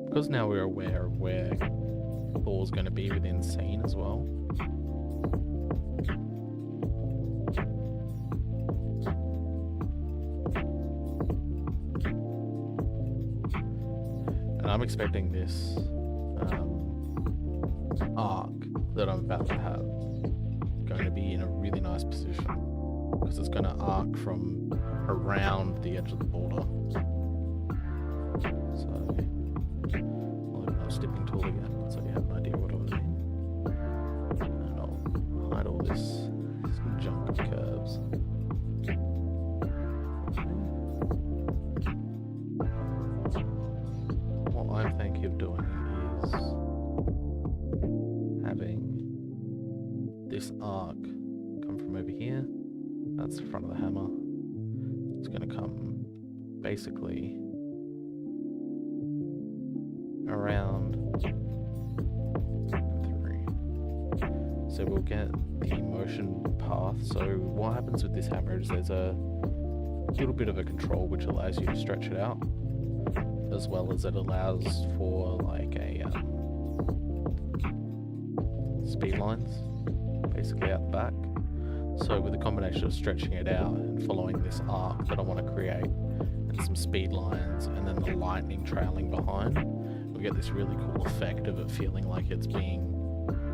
Because now we're aware of where the ball's going to be within scene as well. I'm expecting this arc that I'm about to have going to be in a really nice position, because it's going to arc from around the edge of the border. So I'll open up Stipping Tool again so you have an idea what I mean. And I'll hide all this junk of curves. I'm thinking of doing is having this arc come from over here. That's the front of the hammer. It's going to come basically around through. So we'll get the motion path. So what happens with this hammer is there's a little bit of a control which allows you to stretch it out, as well as it allows for like a speed lines basically out the back. So with a combination of stretching it out and following this arc that I want to create, and some speed lines, and then the lightning trailing behind, we get this really cool effect of it feeling like it's being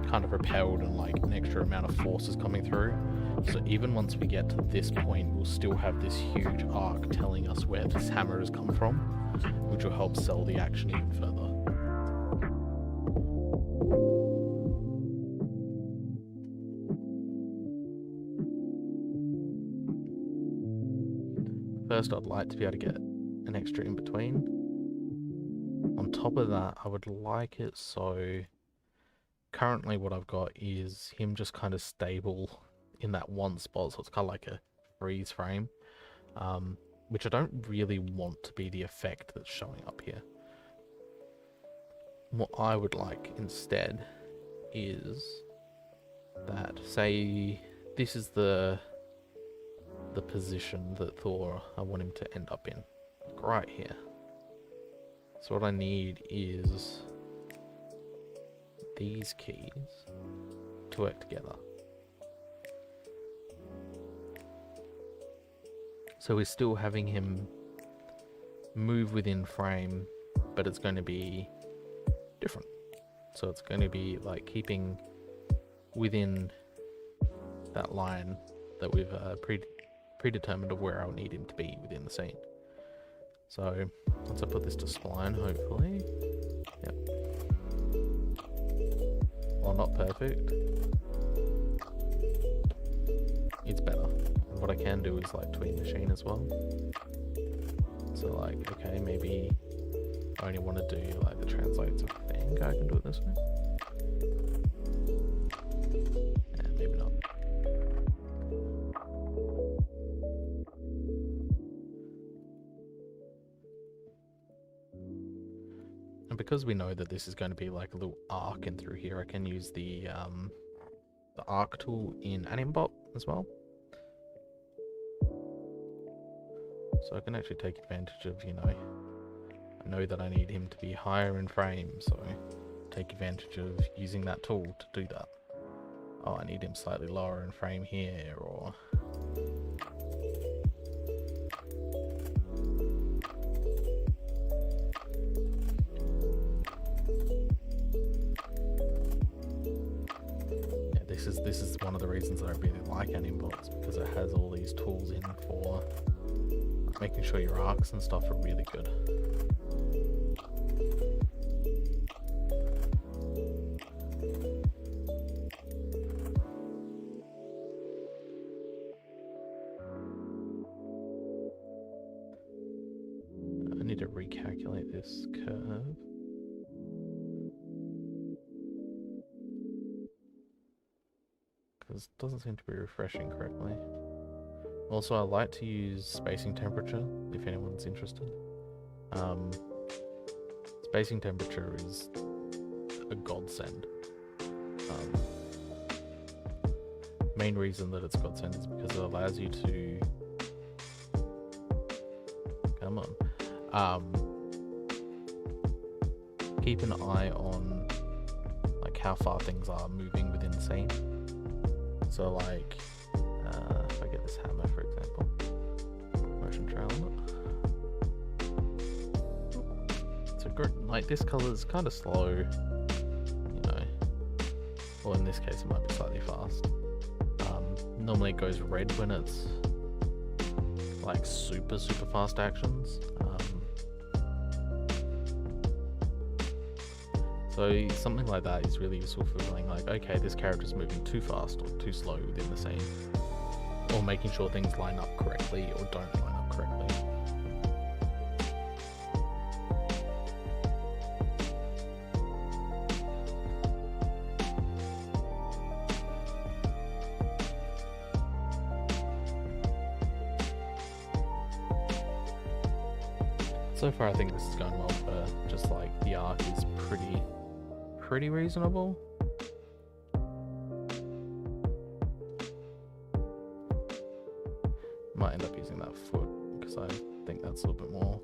kind of repelled and like an extra amount of force is coming through. So even once we get to this point, we'll still have this huge arc telling us where this hammer has come from, which will help sell the action even further. First, I'd like to be able to get an extra in between. On top of that, I would like it so currently what I've got is him just kind of stable in that one spot, so it's kind of like a freeze frame, which I don't really want to be the effect that's showing up here. What I would like instead is that, say this is the position that I want him to end up in, like right here. So what I need is these keys to work together. So we're still having him move within frame, but it's going to be different. So it's going to be like keeping within that line that we've predetermined of where I'll need him to be within the scene. So once I put this to spline, hopefully, yep. Well, not perfect. It's better. And what I can do is like tweak machine as well. So like, okay, maybe I only want to do like the translates. I think I can do it this way. Yeah, maybe not. And because we know that this is going to be like a little arc in through here, I can use the arc tool in Animbot as well. So I can actually take advantage of, you know, I know that I need him to be higher in frame, so take advantage of using that tool to do that. Oh, I need him slightly lower in frame here, or yeah, this is one of the reasons that I really like Animbots, because it has all these tools in for making sure your arcs and stuff are really good. I need to recalculate this curve. Because it doesn't seem to be refreshing correctly. Also, I like to use spacing temperature, if anyone's interested. Spacing temperature is a godsend. Main reason that it's godsend is because it allows you to... Come on. Keep an eye on like how far things are moving within the scene. So like... if I get this hammer, for example, motion trail on it. So like this color is kind of slow, you know. Well, in this case, it might be slightly fast. Normally, it goes red when it's like super fast actions. So something like that is really useful for feeling like, okay, this character's moving too fast or too slow within the scene. Or making sure things line up correctly or don't line up correctly. So far I think this is going well for just like the arc is pretty reasonable. Might end up using that foot because I think that's a little bit more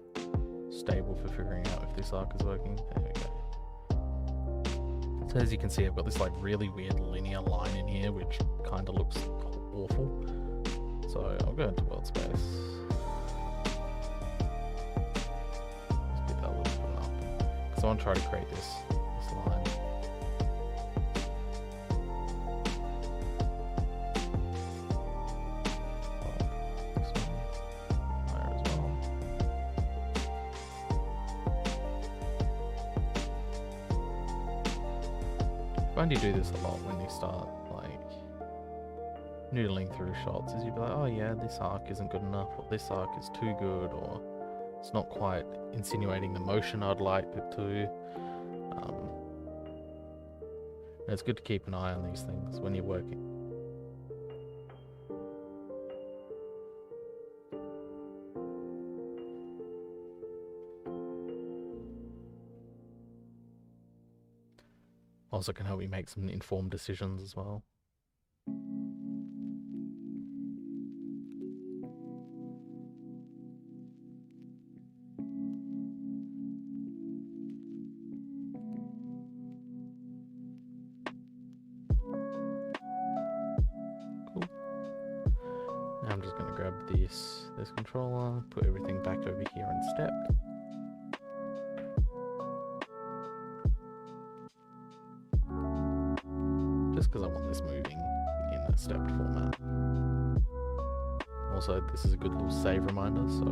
stable for figuring out if this arc is working. There we go. So as you can see, I've got this like really weird linear line in here which kind of looks awful. So I'll go into world space. Let's get that a little bit up. Because I want to try to create this line. I find you do this a lot when you start like noodling through shots, is you'd be like, oh yeah, this arc isn't good enough, or this arc is too good, or it's not quite insinuating the motion I'd like it to. And it's good to keep an eye on these things when you're working. Also can help you make some informed decisions as well. Cool. Now I'm just going to grab this controller, put everything back over here in step. Just because I want this moving in in a stepped format. Also, this is a good little save reminder, so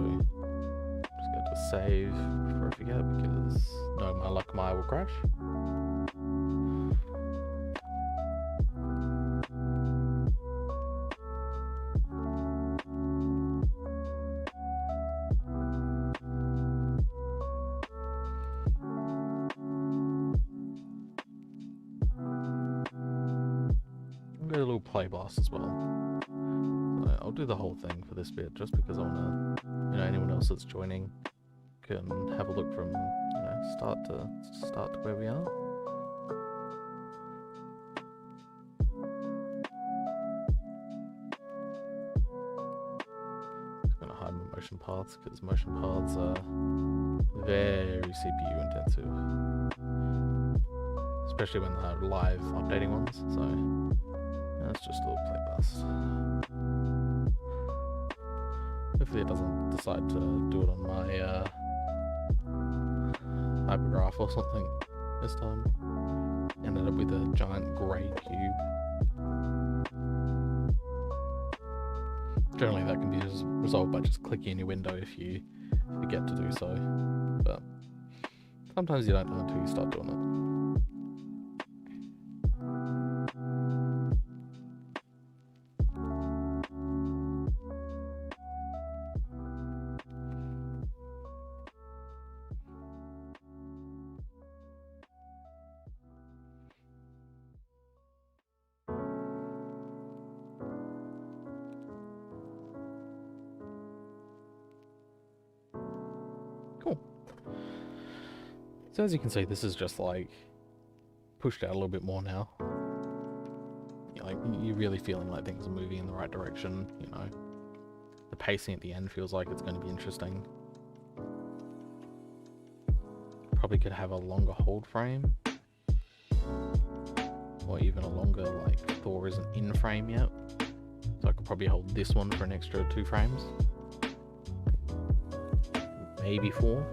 just go to save before I forget, because no my luck Maya will crash. I'll get a little play blast as well. So I'll do the whole thing for this bit, just because I want to, anyone else that's joining can have a look from, start to where we are. Just gonna hide my motion paths, because motion paths are very CPU intensive, especially when they're live updating ones. So that's just a little play blast. Hopefully it doesn't decide to do it on my hypergraph or something this time. Ended up with a giant grey cube. Generally that can be resolved by just clicking in your window if you forget to do so, but sometimes you don't know until you start doing it. Cool. So as you can see, this is just like pushed out a little bit more now. You're really feeling like things are moving in the right direction, The pacing at the end feels like it's going to be interesting. Probably could have a longer hold frame. Or even a longer, Thor isn't in frame yet. So I could probably hold this one for an extra 2 frames. Maybe 4,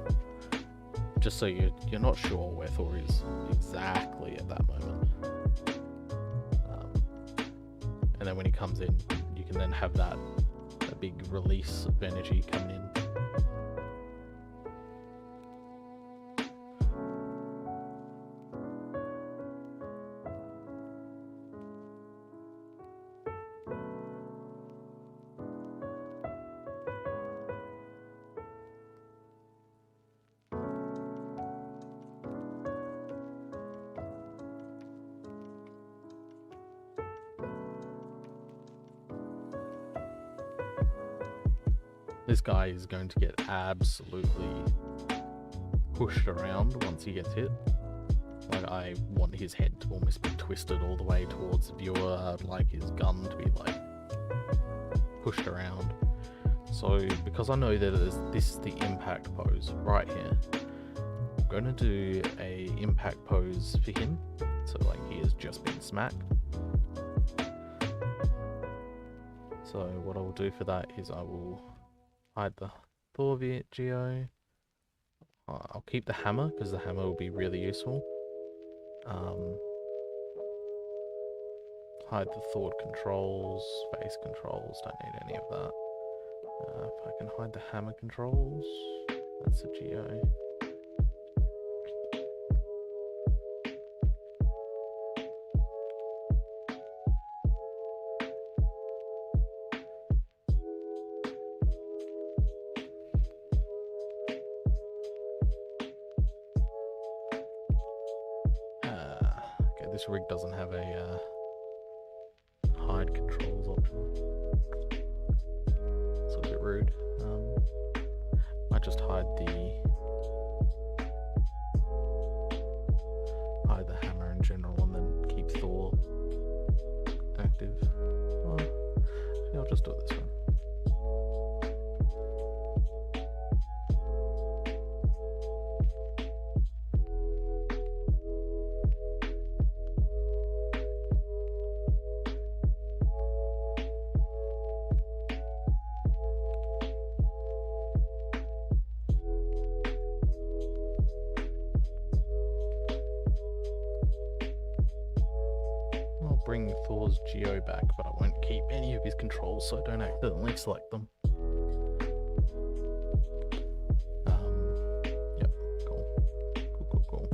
just so you're not sure where Thor is exactly at that moment, and then when he comes in, you can then have that big release of energy coming in. This guy is going to get absolutely pushed around once he gets hit. I want his head to almost be twisted all the way towards the viewer. I'd like his gun to be pushed around. So because I know that this is the impact pose right here, I'm going to do a impact pose for him. So he has just been smacked. So what I will do for that is I will hide the Thor Geo. I'll keep the hammer, because the hammer will be really useful. Hide the Thor controls, face controls, don't need any of that. If I can hide the hammer controls, that's the Geo. This rig doesn't have a hide controls option. It's a bit rude. Might just hide the hammer in general and then keep Thor active. Well, yeah, I'll just do it this way. bring Thor's Geo back, but I won't keep any of his controls so I don't accidentally select them. Yep, cool. Cool.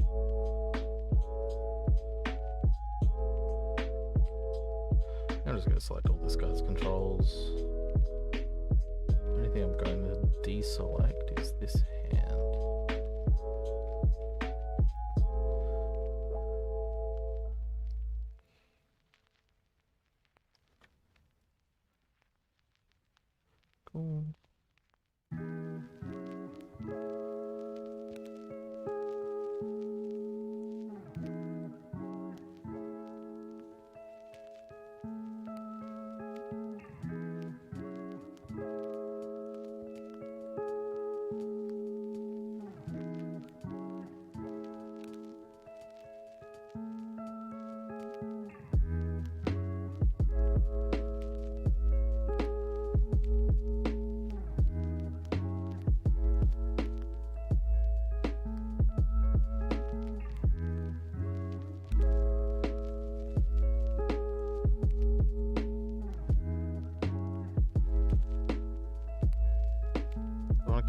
I'm just going to select all this guy's controls. The only thing I'm going to deselect is this hand. Cool.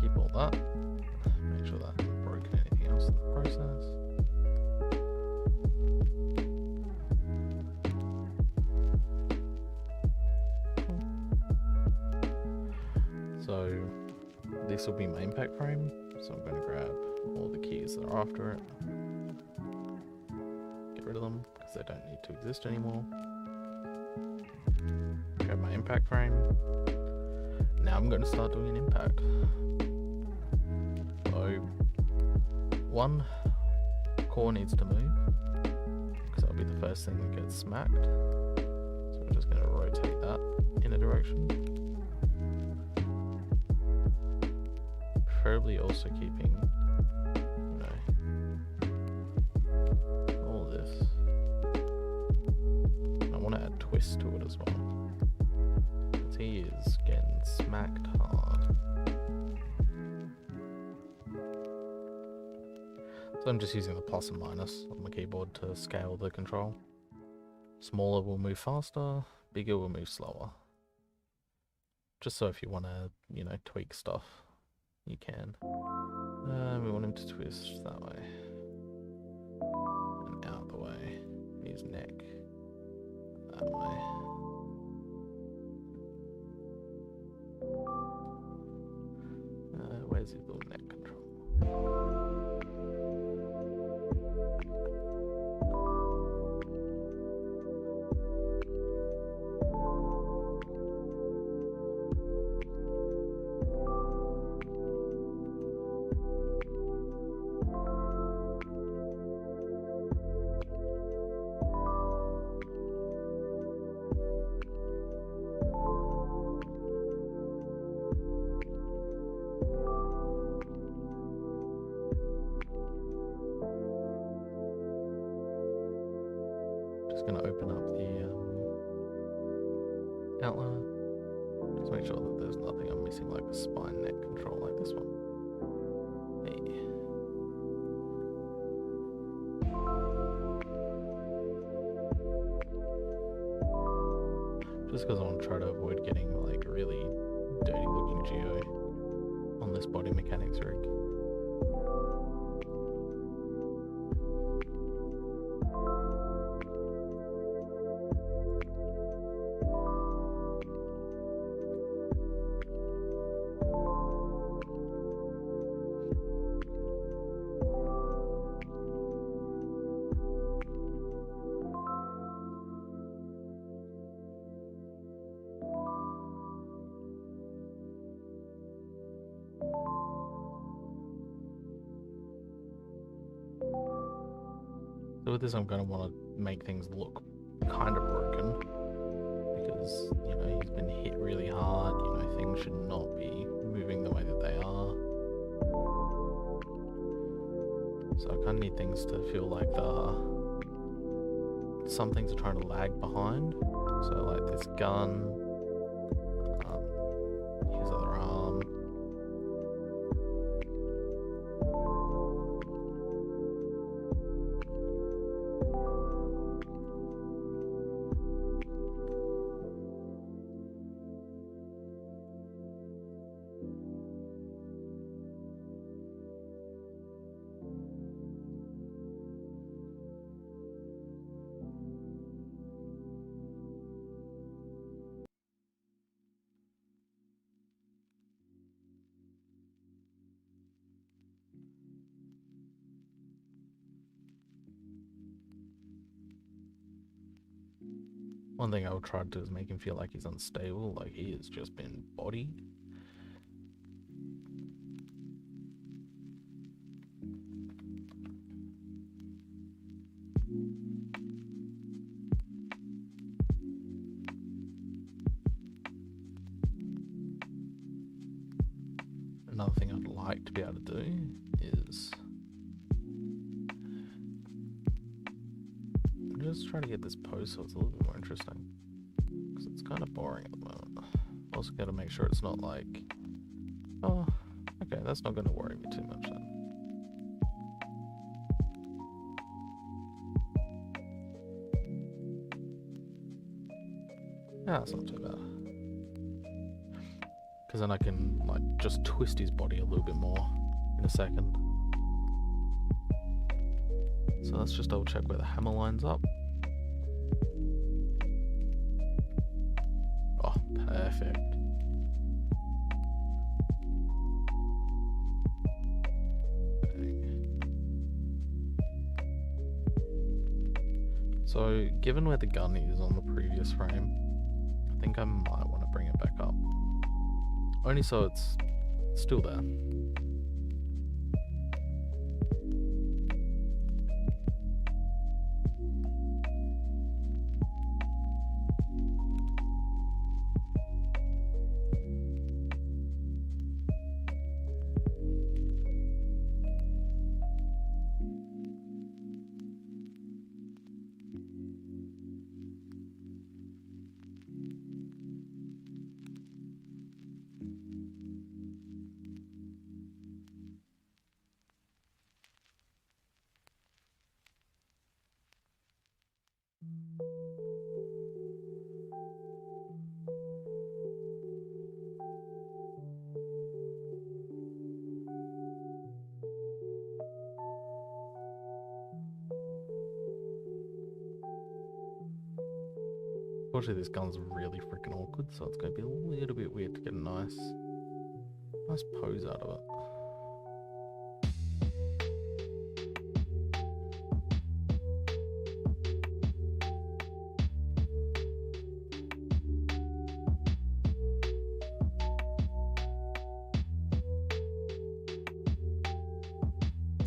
Keep all that. Make sure that I haven't broken anything else in the process. So this will be main pack frame. So I'm going to grab all the keys that are after it. Get rid of them because they don't need to exist anymore. Grab my impact frame. Now I'm going to start doing an impact. So, one core needs to move, because that'll be the first thing that gets smacked. So we're just going to rotate that in a direction. Preferably also keeping, all this. I want to add twist to it as well. Because he is getting smacked hard. So I'm just using the plus and minus on the keyboard to scale the control. Smaller will move faster, bigger will move slower. Just so if you want to, tweak stuff, you can. We want him to twist that way. And out the way. His neck. That way. Where's his little neck control? Just going to open up the outliner. Just make sure that there's nothing I'm missing, like a spine neck control like this one. Hey. Just because I want to try to avoid getting like really dirty looking geo on this body mechanics rig. So with this, I'm going to want to make things look kind of broken because, he's been hit really hard. Things should not be moving the way that they are. So I kind of need things to feel like some things are trying to lag behind. So like this gun, his other arm. One thing I will try to do is make him feel like he's unstable, like he has just been bodied. Another thing I'd like to be able to do is just try to get this pose so it's a little bit more interesting, because it's kind of boring at the moment. Also got to make sure it's not like, oh, okay, that's not going to worry me too much then. Yeah, that's not too bad. Because then I can like just twist his body a little bit more in a second. So let's just double check where the hammer lines up. Oh, perfect. So given where the gun is on the previous frame, I think I might want to bring it back up. Only so it's still there. Unfortunately, this gun's really freaking awkward, so it's going to be a little bit weird to get a nice pose out of it.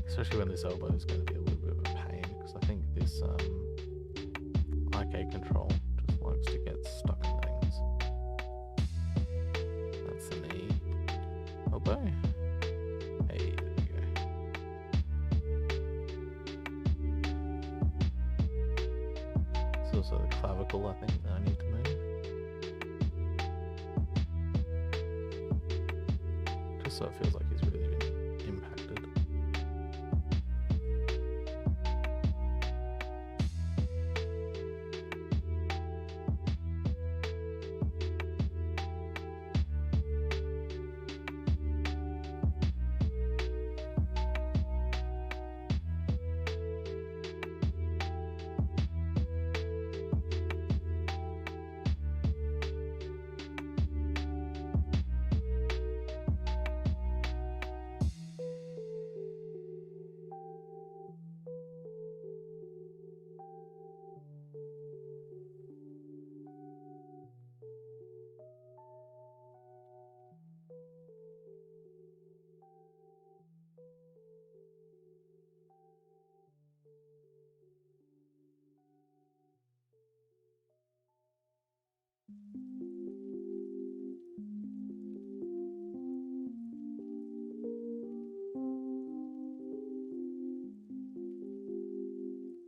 Especially when this elbow is going to be a little bit of a pain, because I think this arcade control just likes to get stuck in things. That's the knee. Elbow. Hey, there we go. It's also the clavicle, I think, that I need to move. Just so it feels like he's really been impacted.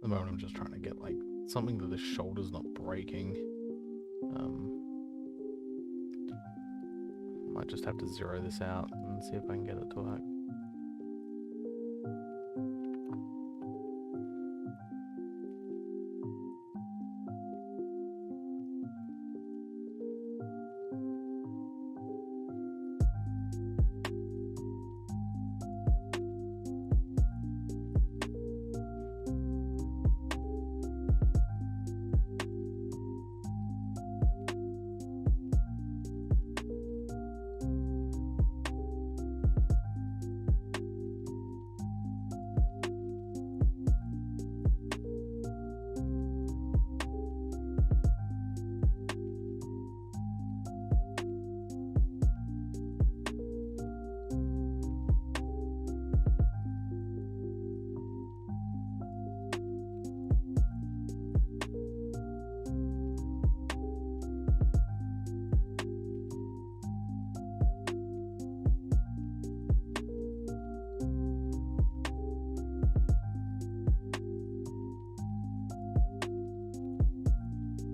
At the moment I'm just trying to get like something that the shoulder's not breaking. Might just have to zero this out and see if I can get it to work.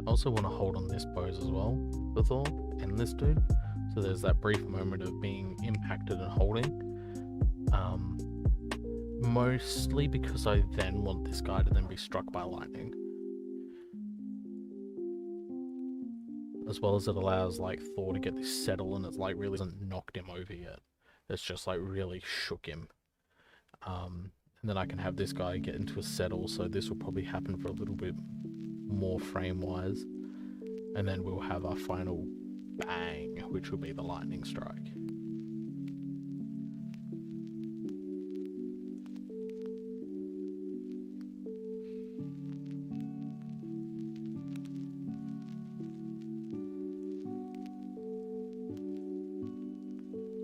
I also want to hold on this pose as well for Thor and this dude. So there's that brief moment of being impacted and holding. Mostly because I then want this guy to then be struck by lightning. As well as it allows like Thor to get this settle, and it's like really hasn't knocked him over yet. It's just like really shook him. And then I can have this guy get into a settle, so this will probably happen for a little bit more frame wise. And then we'll have our final bang, which will be the lightning strike.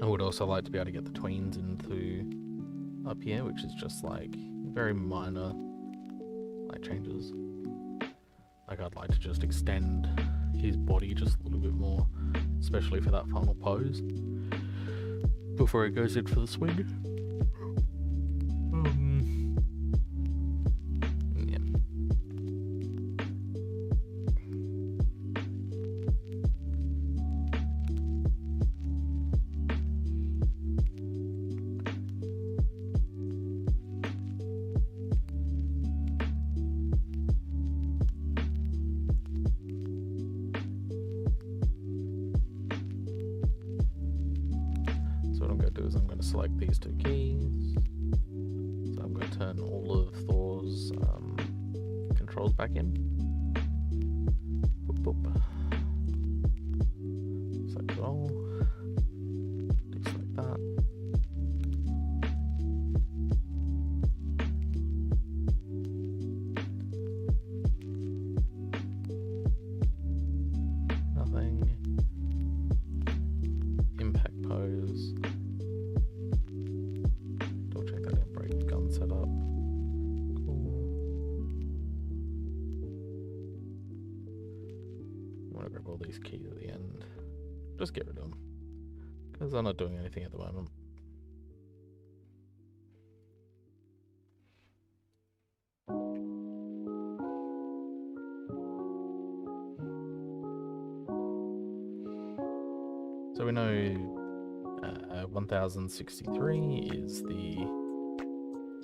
I would also like to be able to get the tweens into up here, which is just like very minor light changes. Like I'd like to just extend his body just a little bit more, especially for that final pose before it goes in for the swing. Yeah. I'm going to select these two keys. So I'm going to turn all of Thor's controls back in. Boop, boop. Select it all. Deselect that. Nothing. Impact pose. Setup. Cool. I want to grab all these keys at the end. Just get rid of them, because I'm not doing anything at the moment. So we know 1063 is the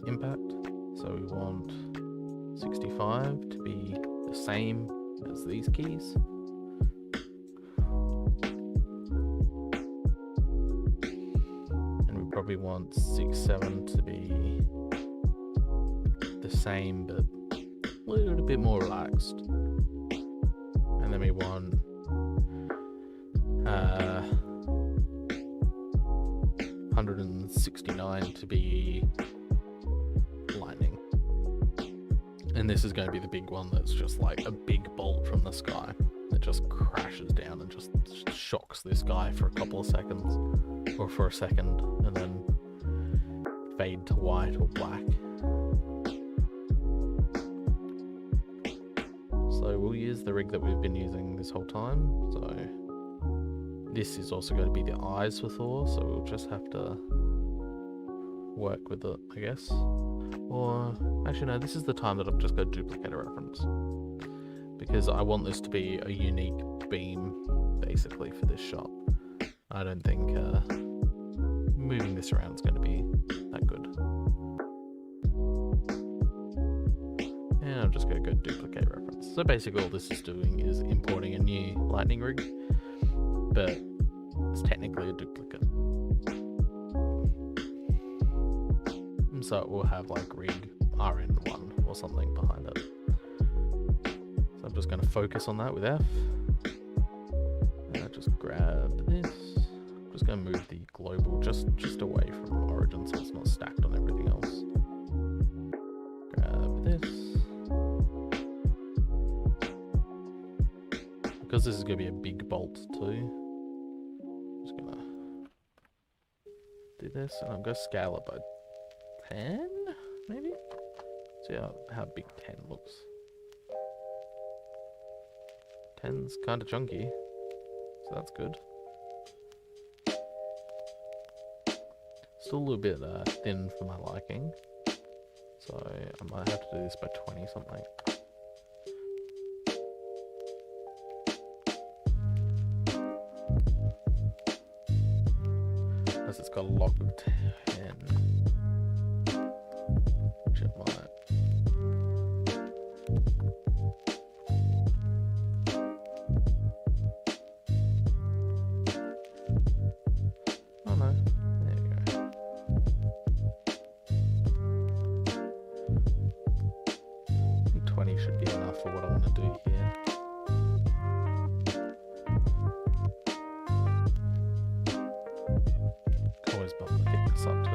impact, so we want 65 to be the same as these keys. And we probably want 67 to be the same but a little bit more relaxed. And then we want 169 to be lightning. And this is going to be the big one that's just like a big bolt from the sky that just crashes down and just shocks this guy for a couple of seconds, or for a second, and then fade to white or black. So we'll use the rig that we've been using this whole time. So this is also going to be the eyes for Thor, so we'll just have to work with it, I guess. Or actually no, this is the time that I've just got to duplicate a reference, because I want this to be a unique beam basically for this shot. I don't think moving this around is going to be that good. And I'm just going to go duplicate reference. So basically all this is doing is importing a new lightning rig, but it's technically a duplicate. So it will have like rig RN1 or something behind it. So I'm just going to focus on that with F. And I just grab this. I'm just going to move the global just away from origin so it's not stacked on everything else. Grab this. Because this is going to be a big bolt too, I'm just going to do this, and I'm going to scale it by 10, maybe? See how big 10 looks. 10's kind of chunky, so that's good. Still a little bit thin for my liking, so I might have to do this by 20 something. Unless it's got a lock of 10. Which it might. Oh no, there we go. I think 20 should be enough for what I want to do here. Always bump the thickness up too.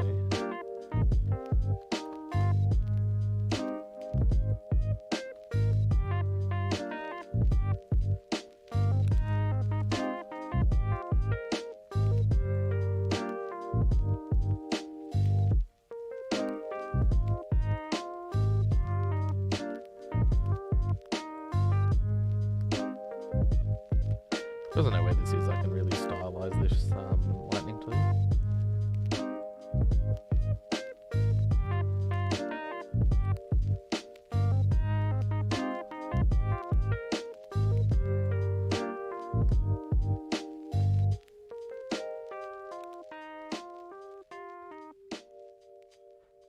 Because I know where this is, I can really stylize this lightning tool.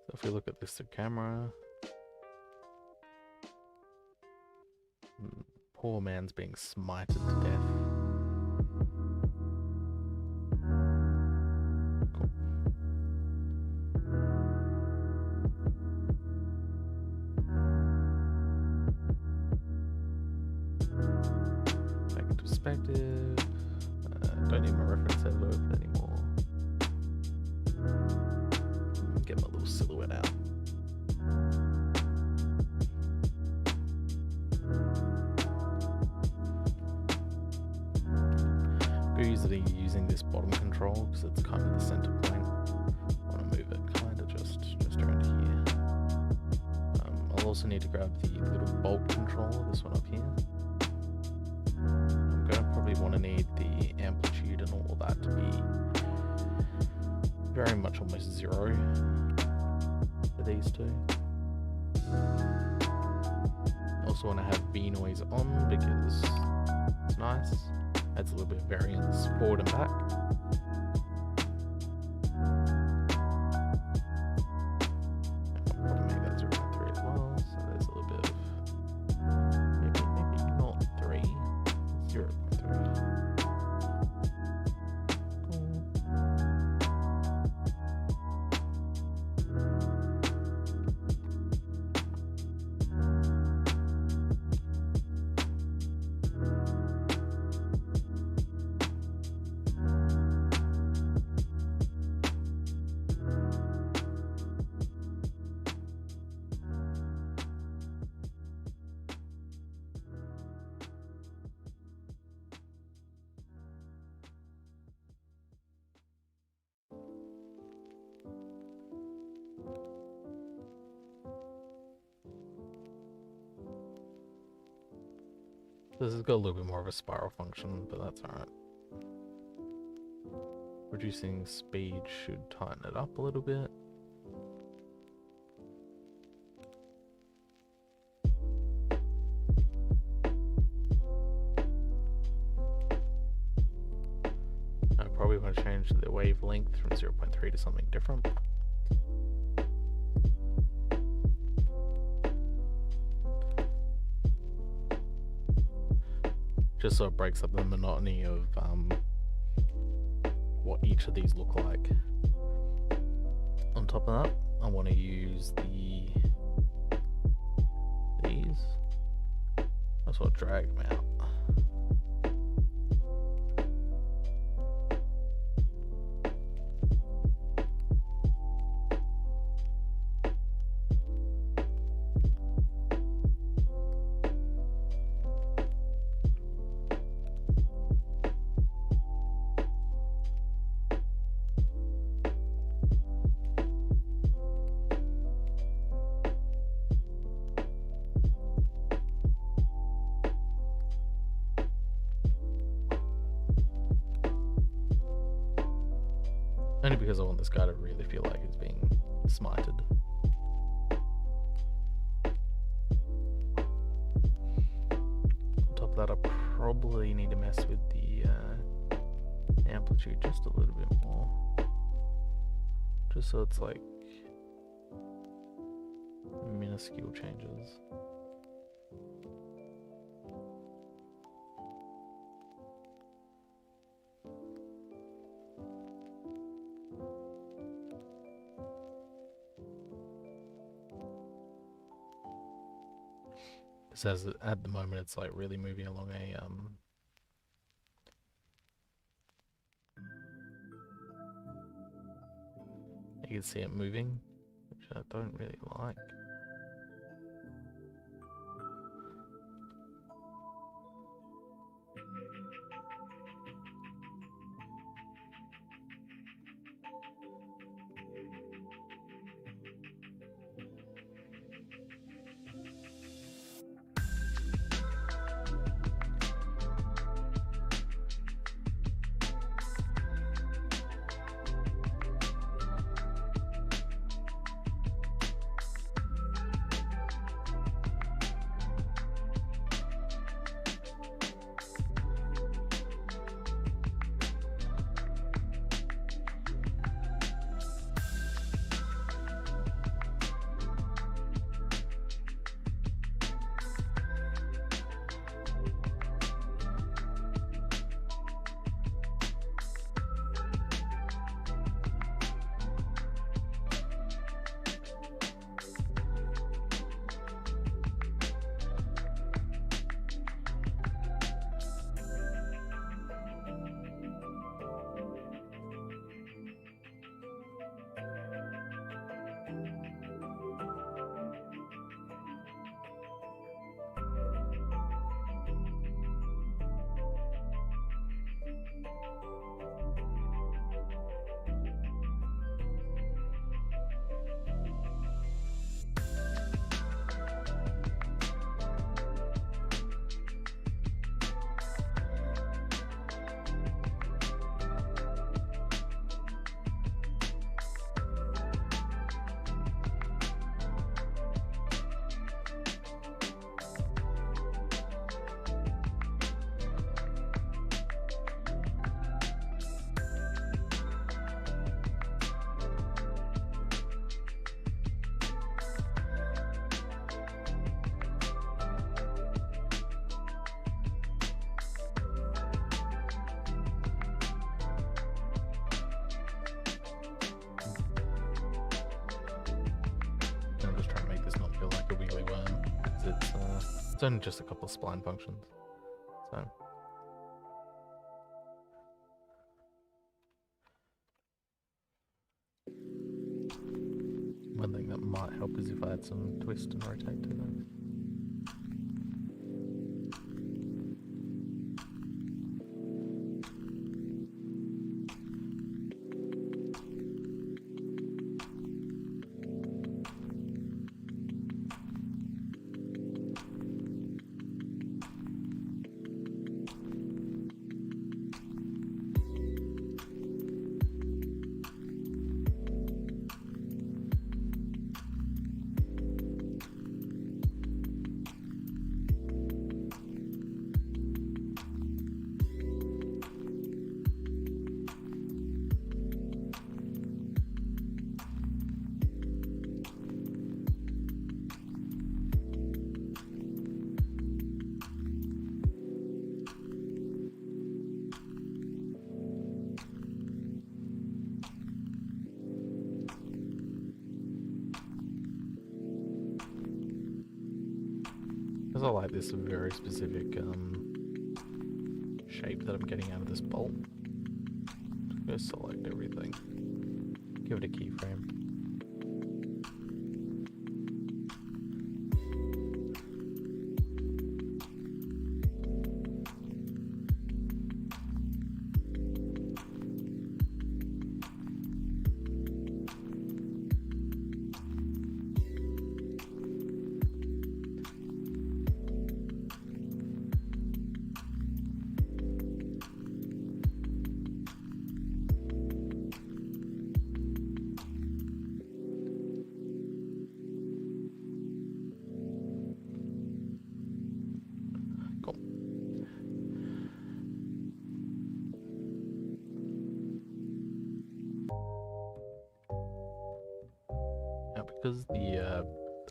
So if we look at this camera, poor man's being smited to death. Perspective. Don't need my reference envelope anymore. Get my little silhouette out. We're usually using this bottom control because it's kind of the center point. I want to move it kind of just around here. I'll also need to grab the little bolt control, this one up here. Probably want to need the amplitude and all that to be very much almost zero for these two. Also want to have V noise on because it's nice, adds a little bit of variance forward and back. I'll probably make that 0.3 as well, so there's a little bit of maybe not 3, 0. This has got a little bit more of a spiral function, but that's alright. Reducing speed should tighten it up a little bit. I probably want to change the wavelength from 0.3 to something different. Just so it breaks up the monotony of what each of these look like. On top of that, I want to use these. That's what drag them out. Only because I want this guy to really feel like he's being smited. On top of that, I probably need to mess with the amplitude just a little bit more. just so it's like minuscule changes. As at the moment it's like really moving along a you can see it moving, which I don't really like. It's only just a couple of spline functions, so one thing that might help is if I add some twist and rotate to them. Because I like this very specific shape that I'm getting out of this bolt. I'm going to select everything, give it a keyframe. because the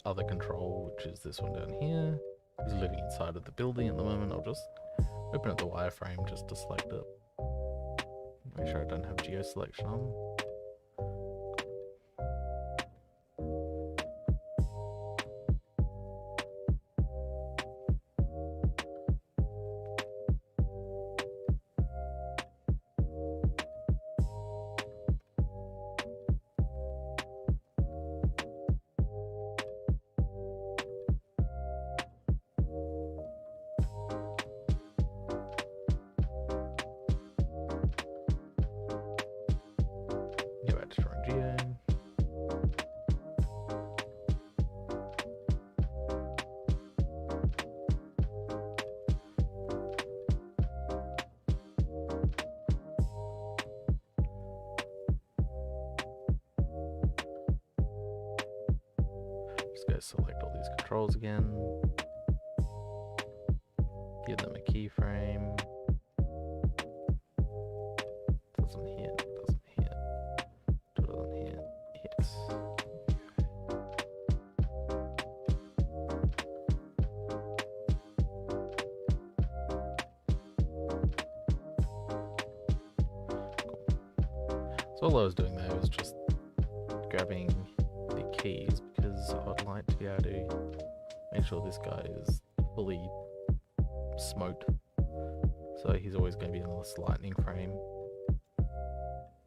other control, which is this one down here, is living inside of the building at the moment, I'll just open up the wireframe just to select it. Make sure I don't have geo selection on. Go back to drawing geo. Just go select all these controls again. Give them a keyframe. Doesn't hit, doesn't hit, doesn't hit, hits. So all I was doing there was just grabbing the keys because I'd like to be able to make sure this guy is fully smoked. So he's always going to be in this lightning frame.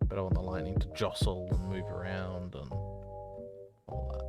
But I want the lightning to jostle and move around and all that.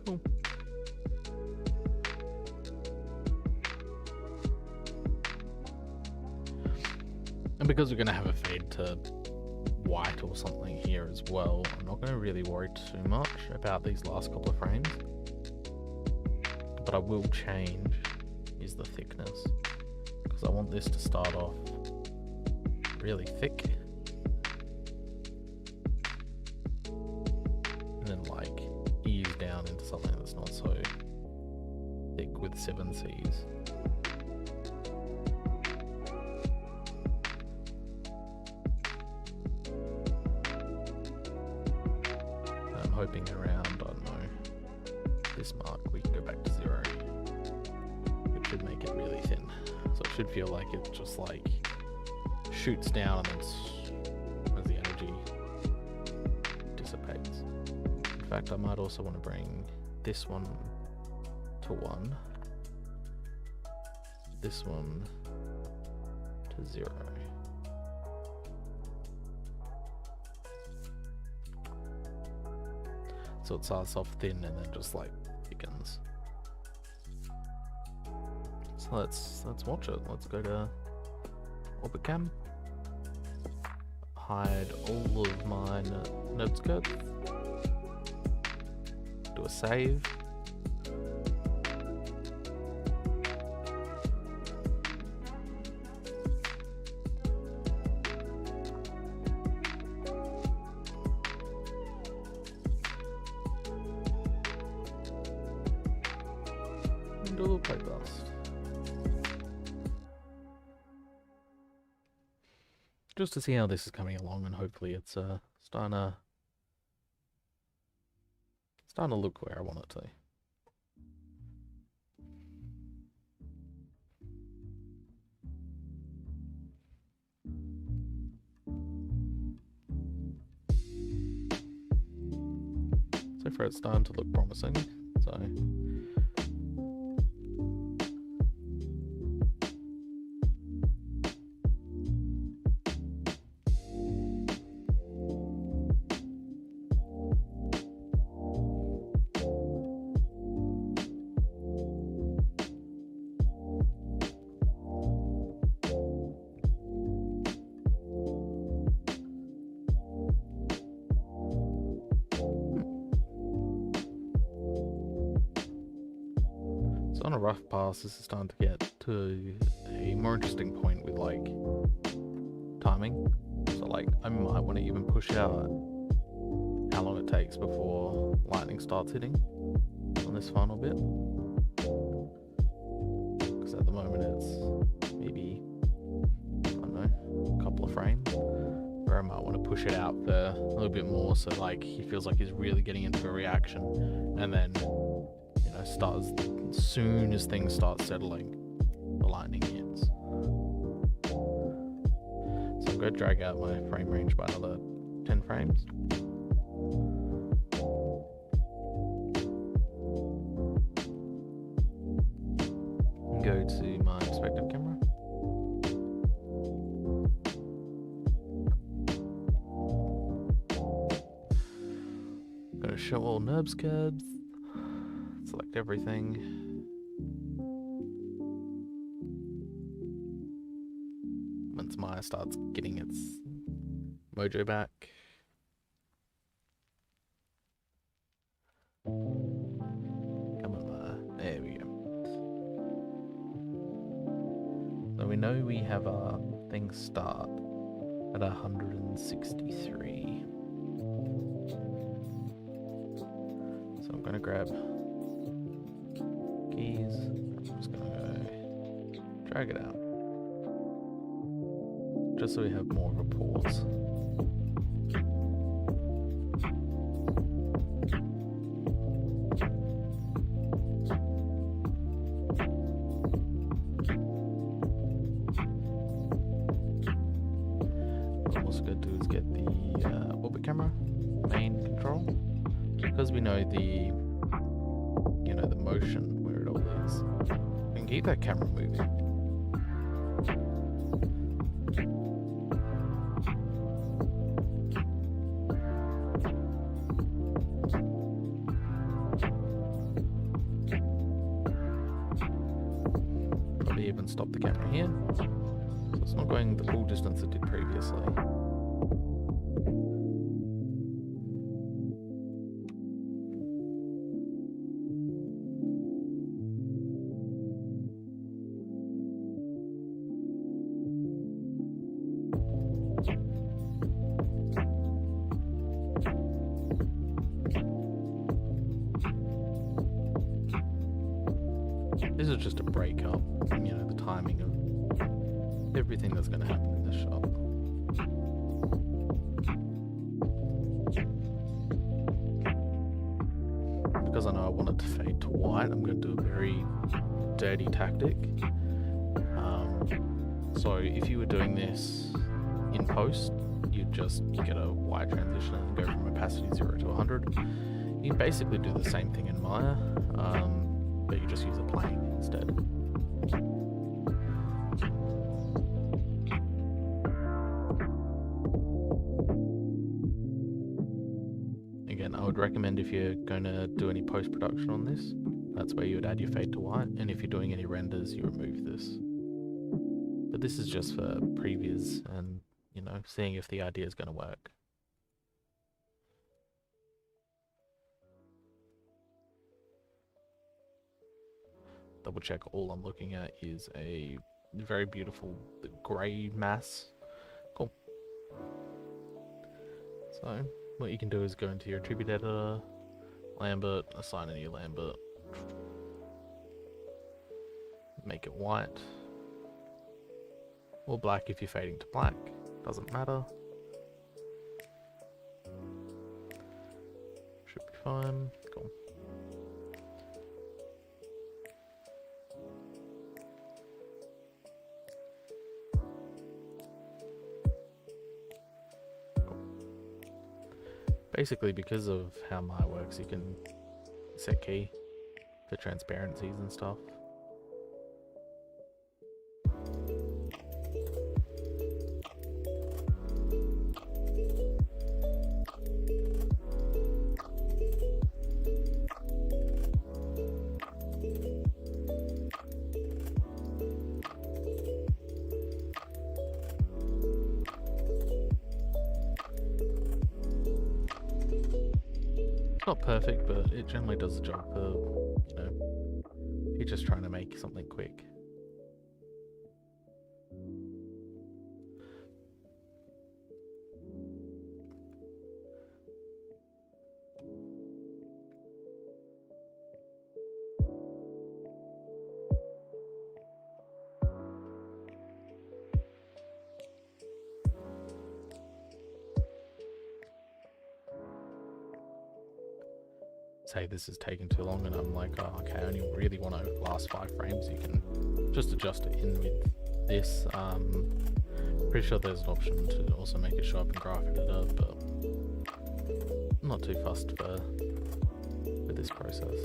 Cool. And because we're going to have a fade to white or something here as well, I'm not going to really worry too much about these last couple of frames. But I will change is the thickness, because I want this to start off really thick and then like ease down into something that's not so thick with 7 Cs. I'm hoping around, I don't know, this mark we can go back to 0. It should make it really thin. So it should feel like it just like shoots down and then as the energy dissipates. In fact, I might also want to bring this one to 1, this one to 0. So it starts off thin and then just like thickens. So let's watch it. Let's go to Orbit Cam. Hide all of my node skirts. Do a save. And do a little playblast. Just to see how this is coming along, and hopefully it's starting to look where I want it to. So far it's starting to look promising. So rough pass, this is starting to get to a more interesting point with like timing. So like I might want to even push out how long it takes before lightning starts hitting on this final bit, because at the moment it's maybe, I don't know, a couple of frames, where I might want to push it out for a little bit more, so like he feels like he's really getting into a reaction, and then, you know, starts as soon as things start settling, the lightning hits. So I'm going to drag out my frame range by another 10 frames. Go to my perspective camera. Going to show all NURBS curves. Select everything. Once Maya starts getting its mojo back. Come on, Maya. There we go. So we know we have our thing start at 163. So I'm gonna grab keys. I'm just gonna go drag it out, just so we have more of a pause. Because we know the motion where it all is, we can keep that camera moving. Probably even stop the camera here, so it's not going the full distance it did previously. This is just a break up, the timing of everything that's going to happen in this shot. Because I know I want it to fade to white, I'm going to do a very dirty tactic. So if you were doing this in post, you'd just get a white transition and go from opacity 0 to 100. You can basically do the same thing in Maya, but you just use a plane instead. Again, I would recommend, if you're going to do any post-production on this, that's where you would add your fade to white, and if you're doing any renders, you remove this. But this is just for previews and, seeing if the idea is going to work. Double check all I'm looking at is a very beautiful grey mass. Cool. So what you can do is go into your attribute editor, Lambert, assign a new Lambert, make it white, or black if you're fading to black, doesn't matter. Should be fine. Cool. Basically, because of how Maya works, you can set key for transparencies and stuff. Not perfect, but it generally does the job for, He's just trying to make something quick. Say this is taking too long and I'm like, oh, okay, I only really want to last 5 frames. You can just adjust it in with this. Pretty sure there's an option to also make it show up in Graph Editor, but I'm not too fussed for this process.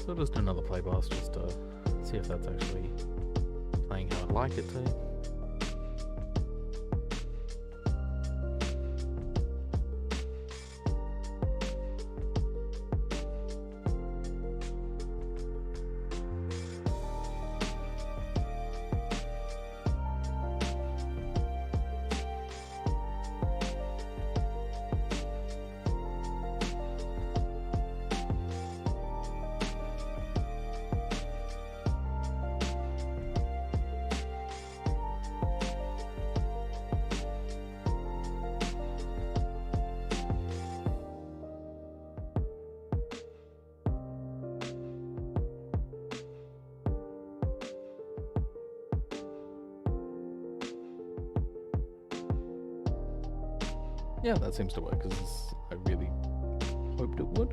So I'll just do another play pass just to see if that's actually playing how I'd like it to. Yeah, that seems to work as I really hoped it would.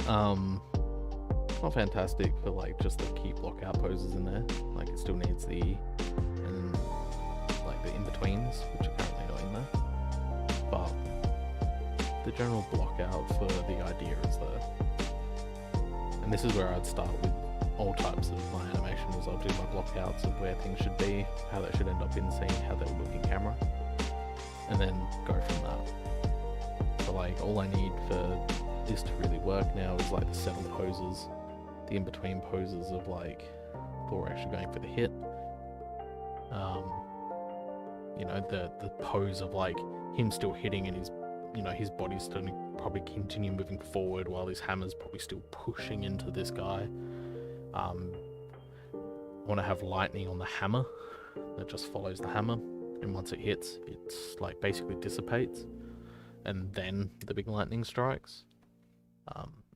Not fantastic for like just the key block out poses in there. Like it still needs the like the in-betweens, which are currently not in there. But the general block out for the idea is there. And this is where I'd start with all types of my animations. I'll do my block outs of where things should be, how they should end up in scene, how they'll look in camera, and then go from that. So like all I need for this to really work now is like the settle poses, the in-between poses of like before we're actually going for the hit. You know, the pose of like him still hitting and his, you know, his body's still probably continue moving forward while his hammer's probably still pushing into this guy. I want to have lightning on the hammer that just follows the hammer, and once it hits, it's like basically dissipates, and then the big lightning strikes.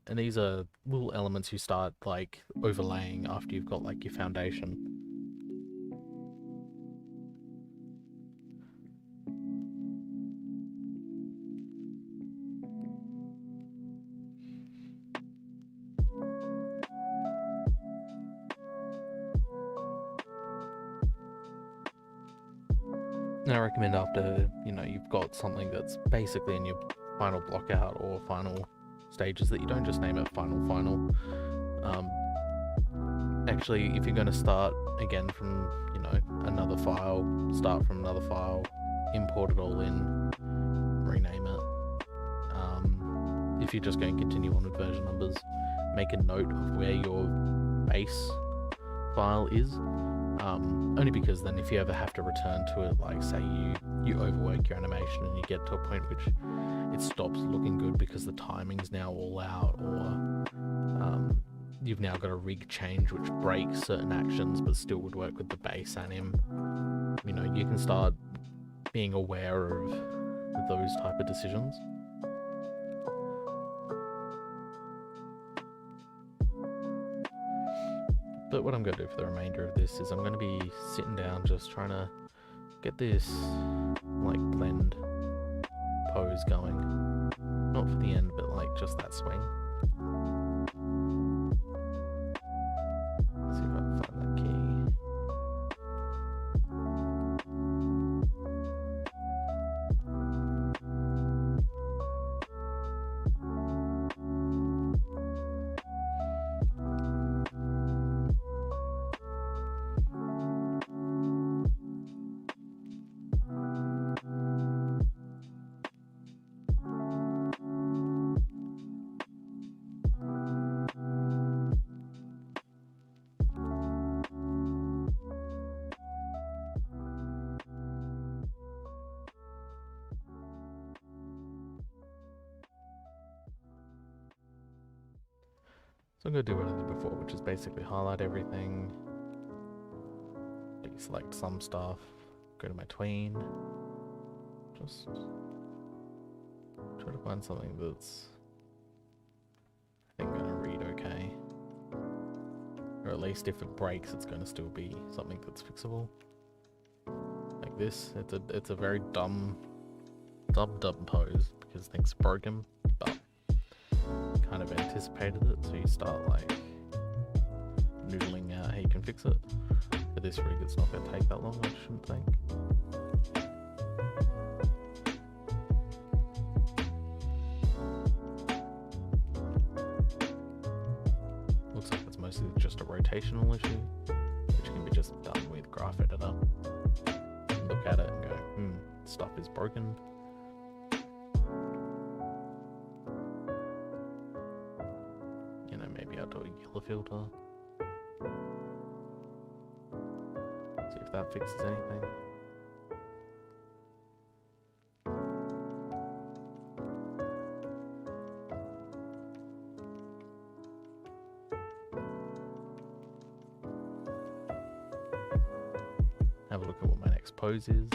And these are little elements you start like overlaying after you've got like your foundation. And I recommend after, you know, you've got something that's basically in your final block out or final stages that you don't just name it final. Actually, if you're going to start again from, you know, another file, start from another file, import it all in, rename it. If you're just going to continue on with version numbers, make a note of where your base file is. Only because then if you ever have to return to it, like say you overwork your animation and you get to a point which it stops looking good because the timing's now all out, or you've now got a rig change which breaks certain actions but still would work with the base anim, you know, you can start being aware of those type of decisions. But what I'm going to do for the remainder of this is I'm going to be sitting down just trying to get this like blend pose going. Not for the end, but like just that swing. Let's see if I can find that key. So I'm going to do what I did before, which is basically highlight everything, deselect some stuff, go to my tween, just try to find something that's, I think, going to read okay. Or at least if it breaks, it's going to still be something that's fixable. Like this, it's a very dumb pose because things are broken, but kind of anticipated it, so you start like noodling out how you can fix it. For this rig, it's not going to take that long, I shouldn't think. Looks like it's mostly just a rotational issue, which can be just done with Graph Editor. Look at it and go, stuff is broken. Maybe I'll do a yellow filter. See if that fixes anything. Have a look at what my next pose is,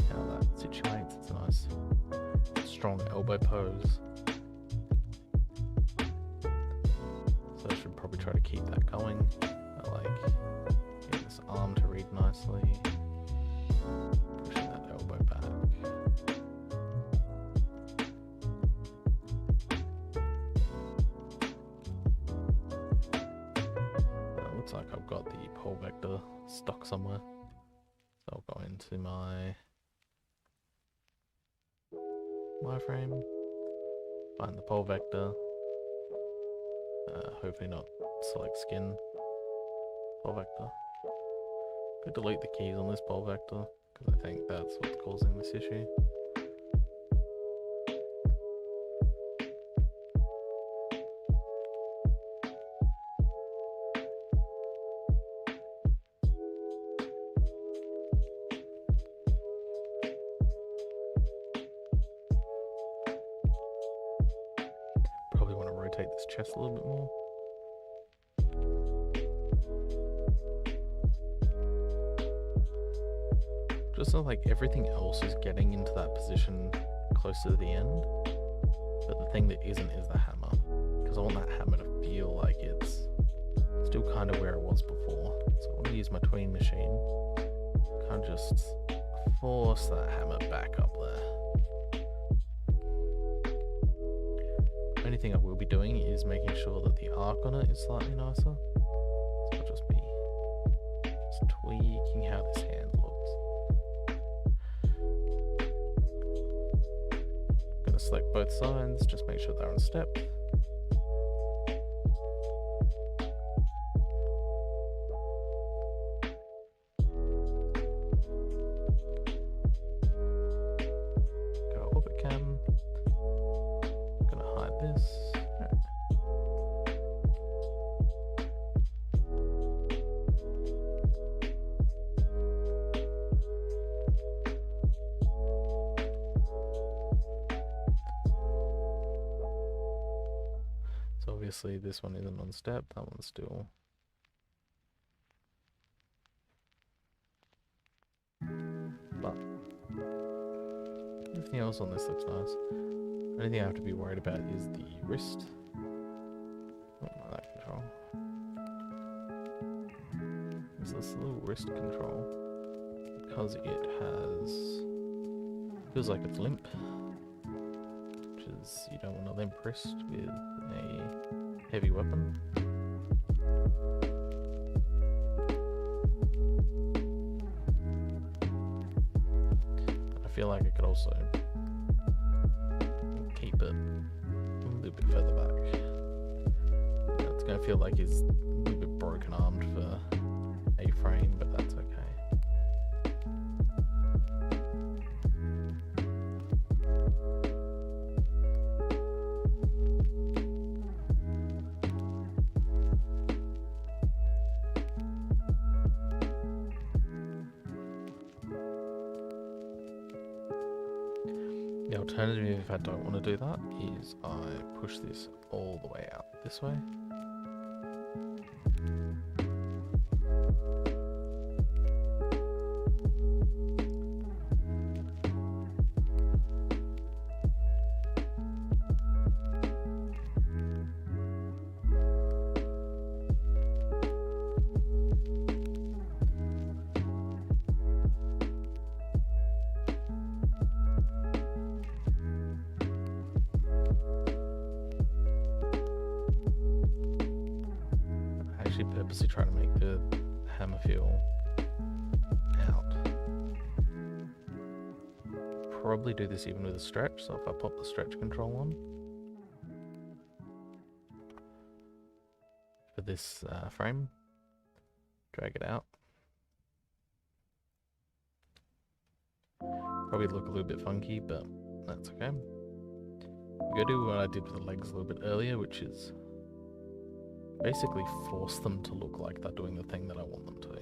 how that situates. It's a nice, strong elbow pose. So I should probably try to keep that going. I like getting this arm to read nicely, pushing that elbow back. It looks like I've got the pole vector stuck somewhere. So I'll go into my wireframe, find the pole vector. Hopefully not select skin pole vector. Could delete the keys on this pole vector because I think that's what's causing this issue. Probably want to rotate this chest a little bit more. Just so like everything else is getting into that position closer to the end, but the thing that isn't is the hammer, because I want that hammer to feel like it's still kind of where it was before. So I want to use my tween machine, kind of just force that hammer back up there. The only thing I will be doing is making sure that the arc on it is slightly nicer. So I'll just be tweaking how this hand looks. Gonna select both sides, just make sure they're on step. Go orbit cam. Gonna hide this. So obviously this one isn't on step, that one's still. everything else on this looks nice. The only thing I have to be worried about is the wrist. Oh, not that control. It's this little wrist control. Because it feels like it's limp. Which is, you don't want a limp wrist with a heavy weapon. I feel like I could also keep it a little bit further back. It's going to feel like he's a little bit broken armed for a frame, but that's okay. The alternative, if I don't want to do that, is I push this all the way out this way. Purposely try to make the hammer feel out. Probably do this even with a stretch, so if I pop the stretch control on for this frame, drag it out. Probably look a little bit funky, but that's okay. I'm gonna do what I did with the legs a little bit earlier, which is basically force them to look like they're doing the thing that I want them to.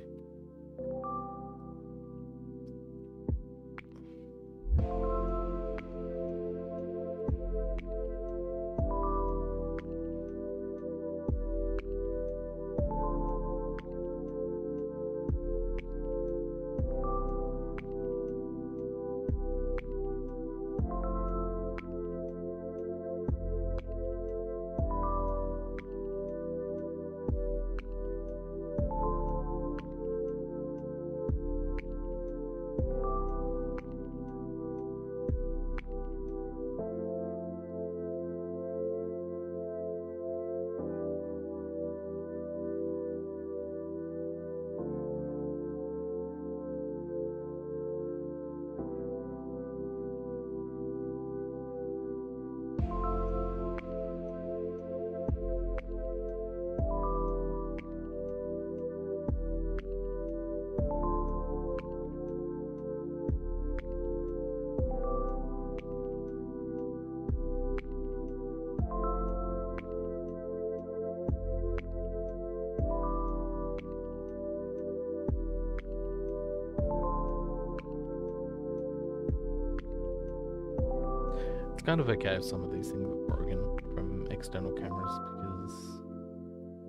It's kind of okay if some of these things are broken from external cameras, because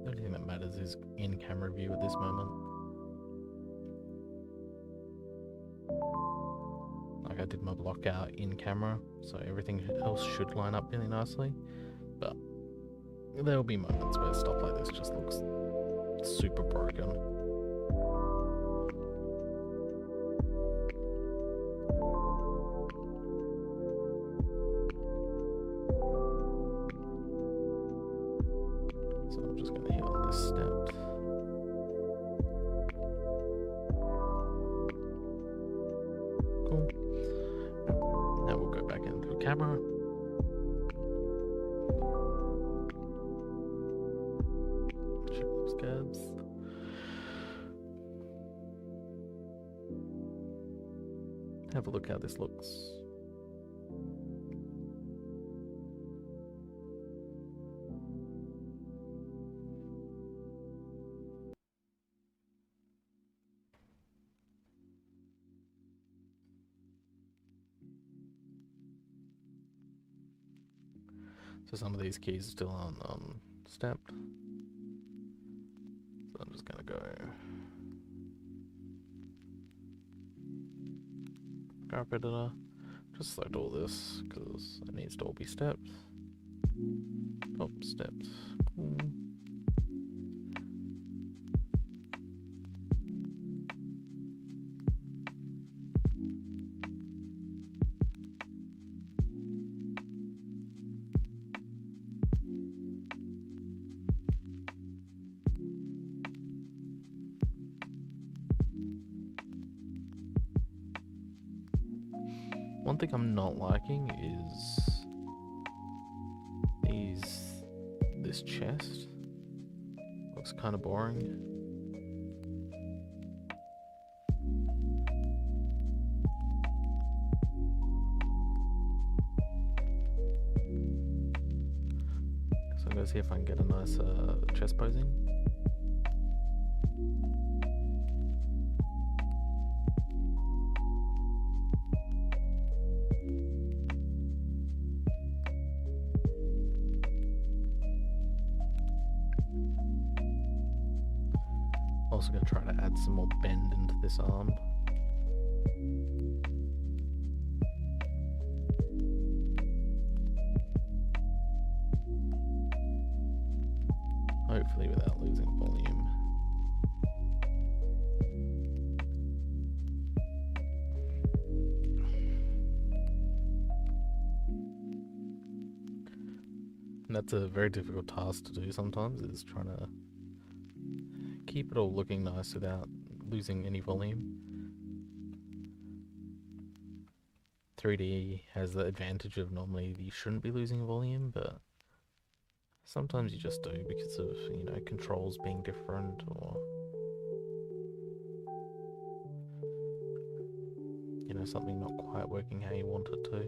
the only thing that matters is in-camera view at this moment. Like I did my block out in camera, so everything else should line up really nicely, but there will be moments where stuff like this just looks super broken. So I'm just going to hit on this step. Cool. Now we'll go back into the camera. Show those cabs. Have a look how this looks. So some of these keys still aren't stamped. So I'm just gonna go graph editor, Just select all this because it needs to all be stepped. Oh, stepped. Cool. One thing I'm not liking is this chest. Looks kind of boring. So I'm gonna see if I can get a nice chest posing. Also going to try to add some more bend into this arm. Hopefully without losing volume. And that's a very difficult task to do sometimes, is trying to keep it all looking nice without losing any volume. 3D has the advantage of normally you shouldn't be losing volume, but sometimes you just do because of, you know, controls being different, or you know, something not quite working how you want it to.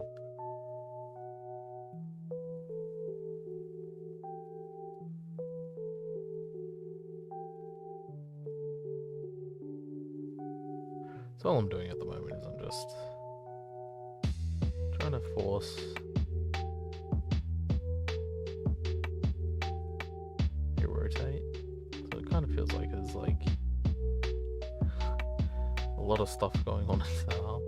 So all I'm doing at the moment is I'm just trying to force it rotate. So it kind of feels like there's like a lot of stuff going on in that arm.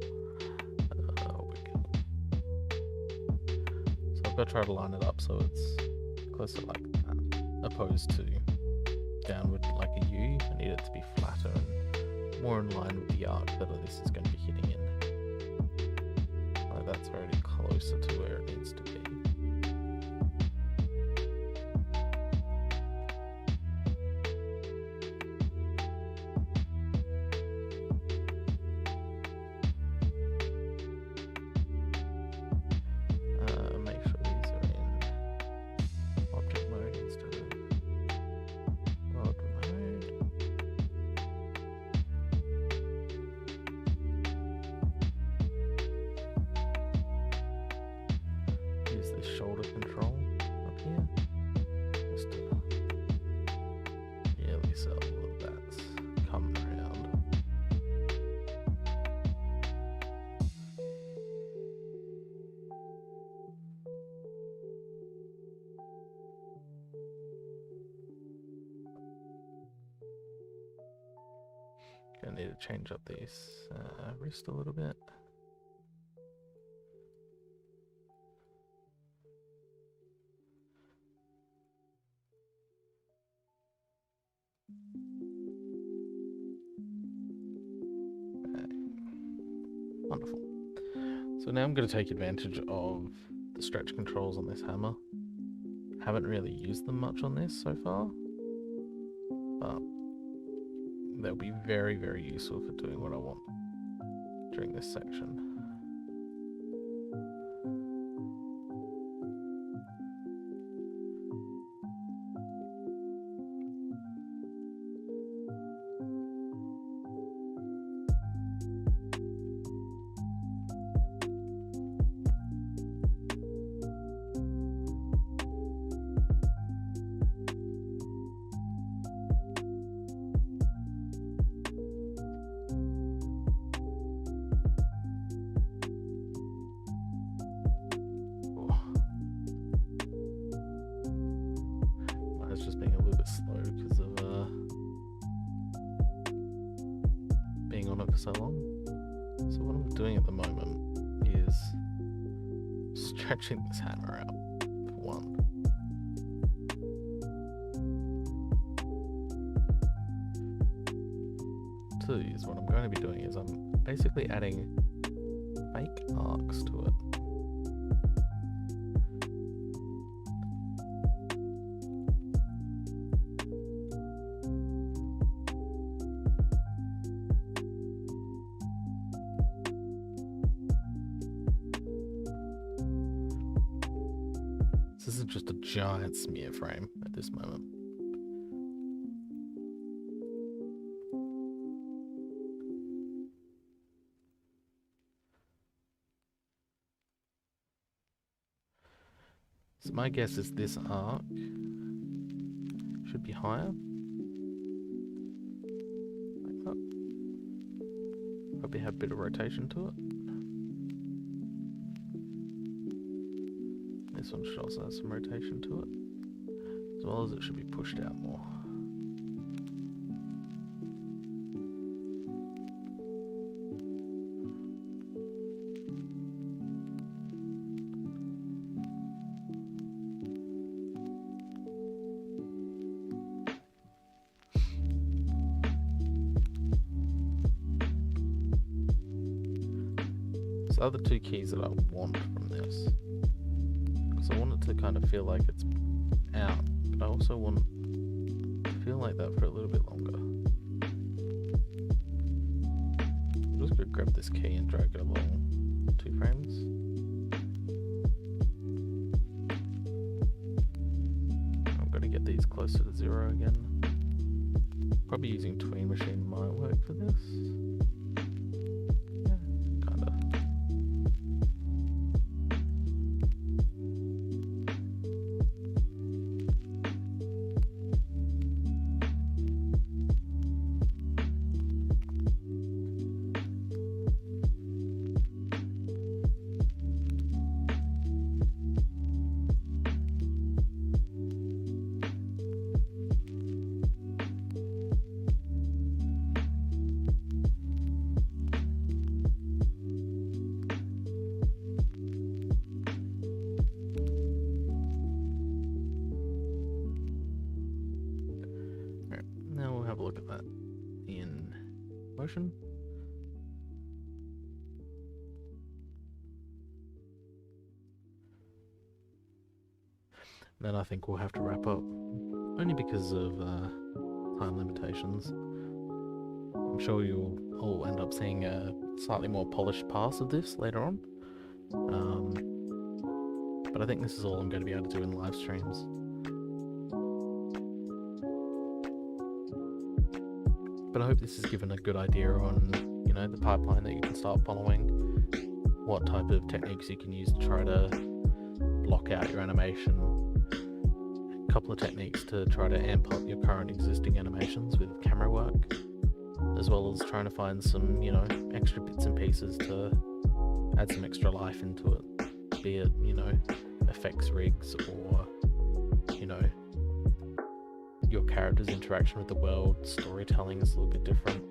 So I've got to try to line it up so it's closer like that, opposed to downward like a U. I need it to be flatter and more in line with the arc that this is going to be hitting in. Like that's already closer to where it needs to be. Make sure these are in object mode instead of world mode. Use this shoulder control up here just to really so all of that's coming around. Gonna need to change up these wrist a little bit. Wonderful. So now I'm going to take advantage of the stretch controls on this hammer. Haven't really used them much on this so far, but they'll be very, very useful for doing what I want during this section. Just being a little bit slow because of being on it for so long. So what I'm doing at the moment is stretching this hammer out, for one. Two is what I'm going to be doing is I'm basically adding fake arcs to it. This is just a giant smear frame at this moment. So my guess is this arc should be higher. Like that. Probably have a bit of rotation to it. This one should also have some rotation to it, as well as it should be pushed out more. So the other two keys that I want from this, I want it to kind of feel like it's out, but I also want to feel like that for a little bit longer. I'm just going to grab this key and drag it along 2 frames. I'm going to get these closer to 0 again. Probably using Tween Machine might work for this. Look at that in motion. Then I think we'll have to wrap up, only because of time limitations. I'm sure you'll all end up seeing a slightly more polished pass of this later on. But I think this is all I'm going to be able to do in live streams. But I hope this has given a good idea on, you know, the pipeline that you can start following, what type of techniques you can use to try to block out your animation, a couple of techniques to try to amp up your current existing animations with camera work, as well as trying to find some, you know, extra bits and pieces to add some extra life into it, be it, you know, effects rigs or, you know, your character's interaction with the world, storytelling is a little bit different.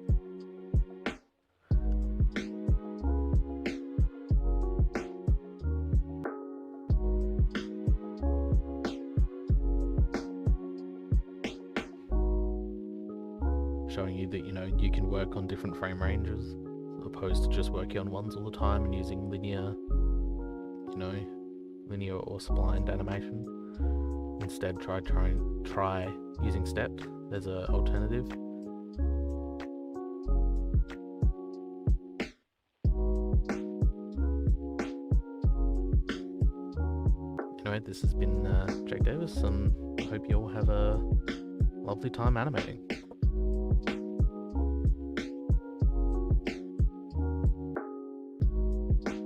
Showing you that, you know, you can work on different frame ranges, as opposed to just working on ones all the time and using linear, you know, linear or splined animation. Instead, try using stepped. There's an alternative. Anyway, this has been Jake Davis, and I hope you all have a lovely time animating.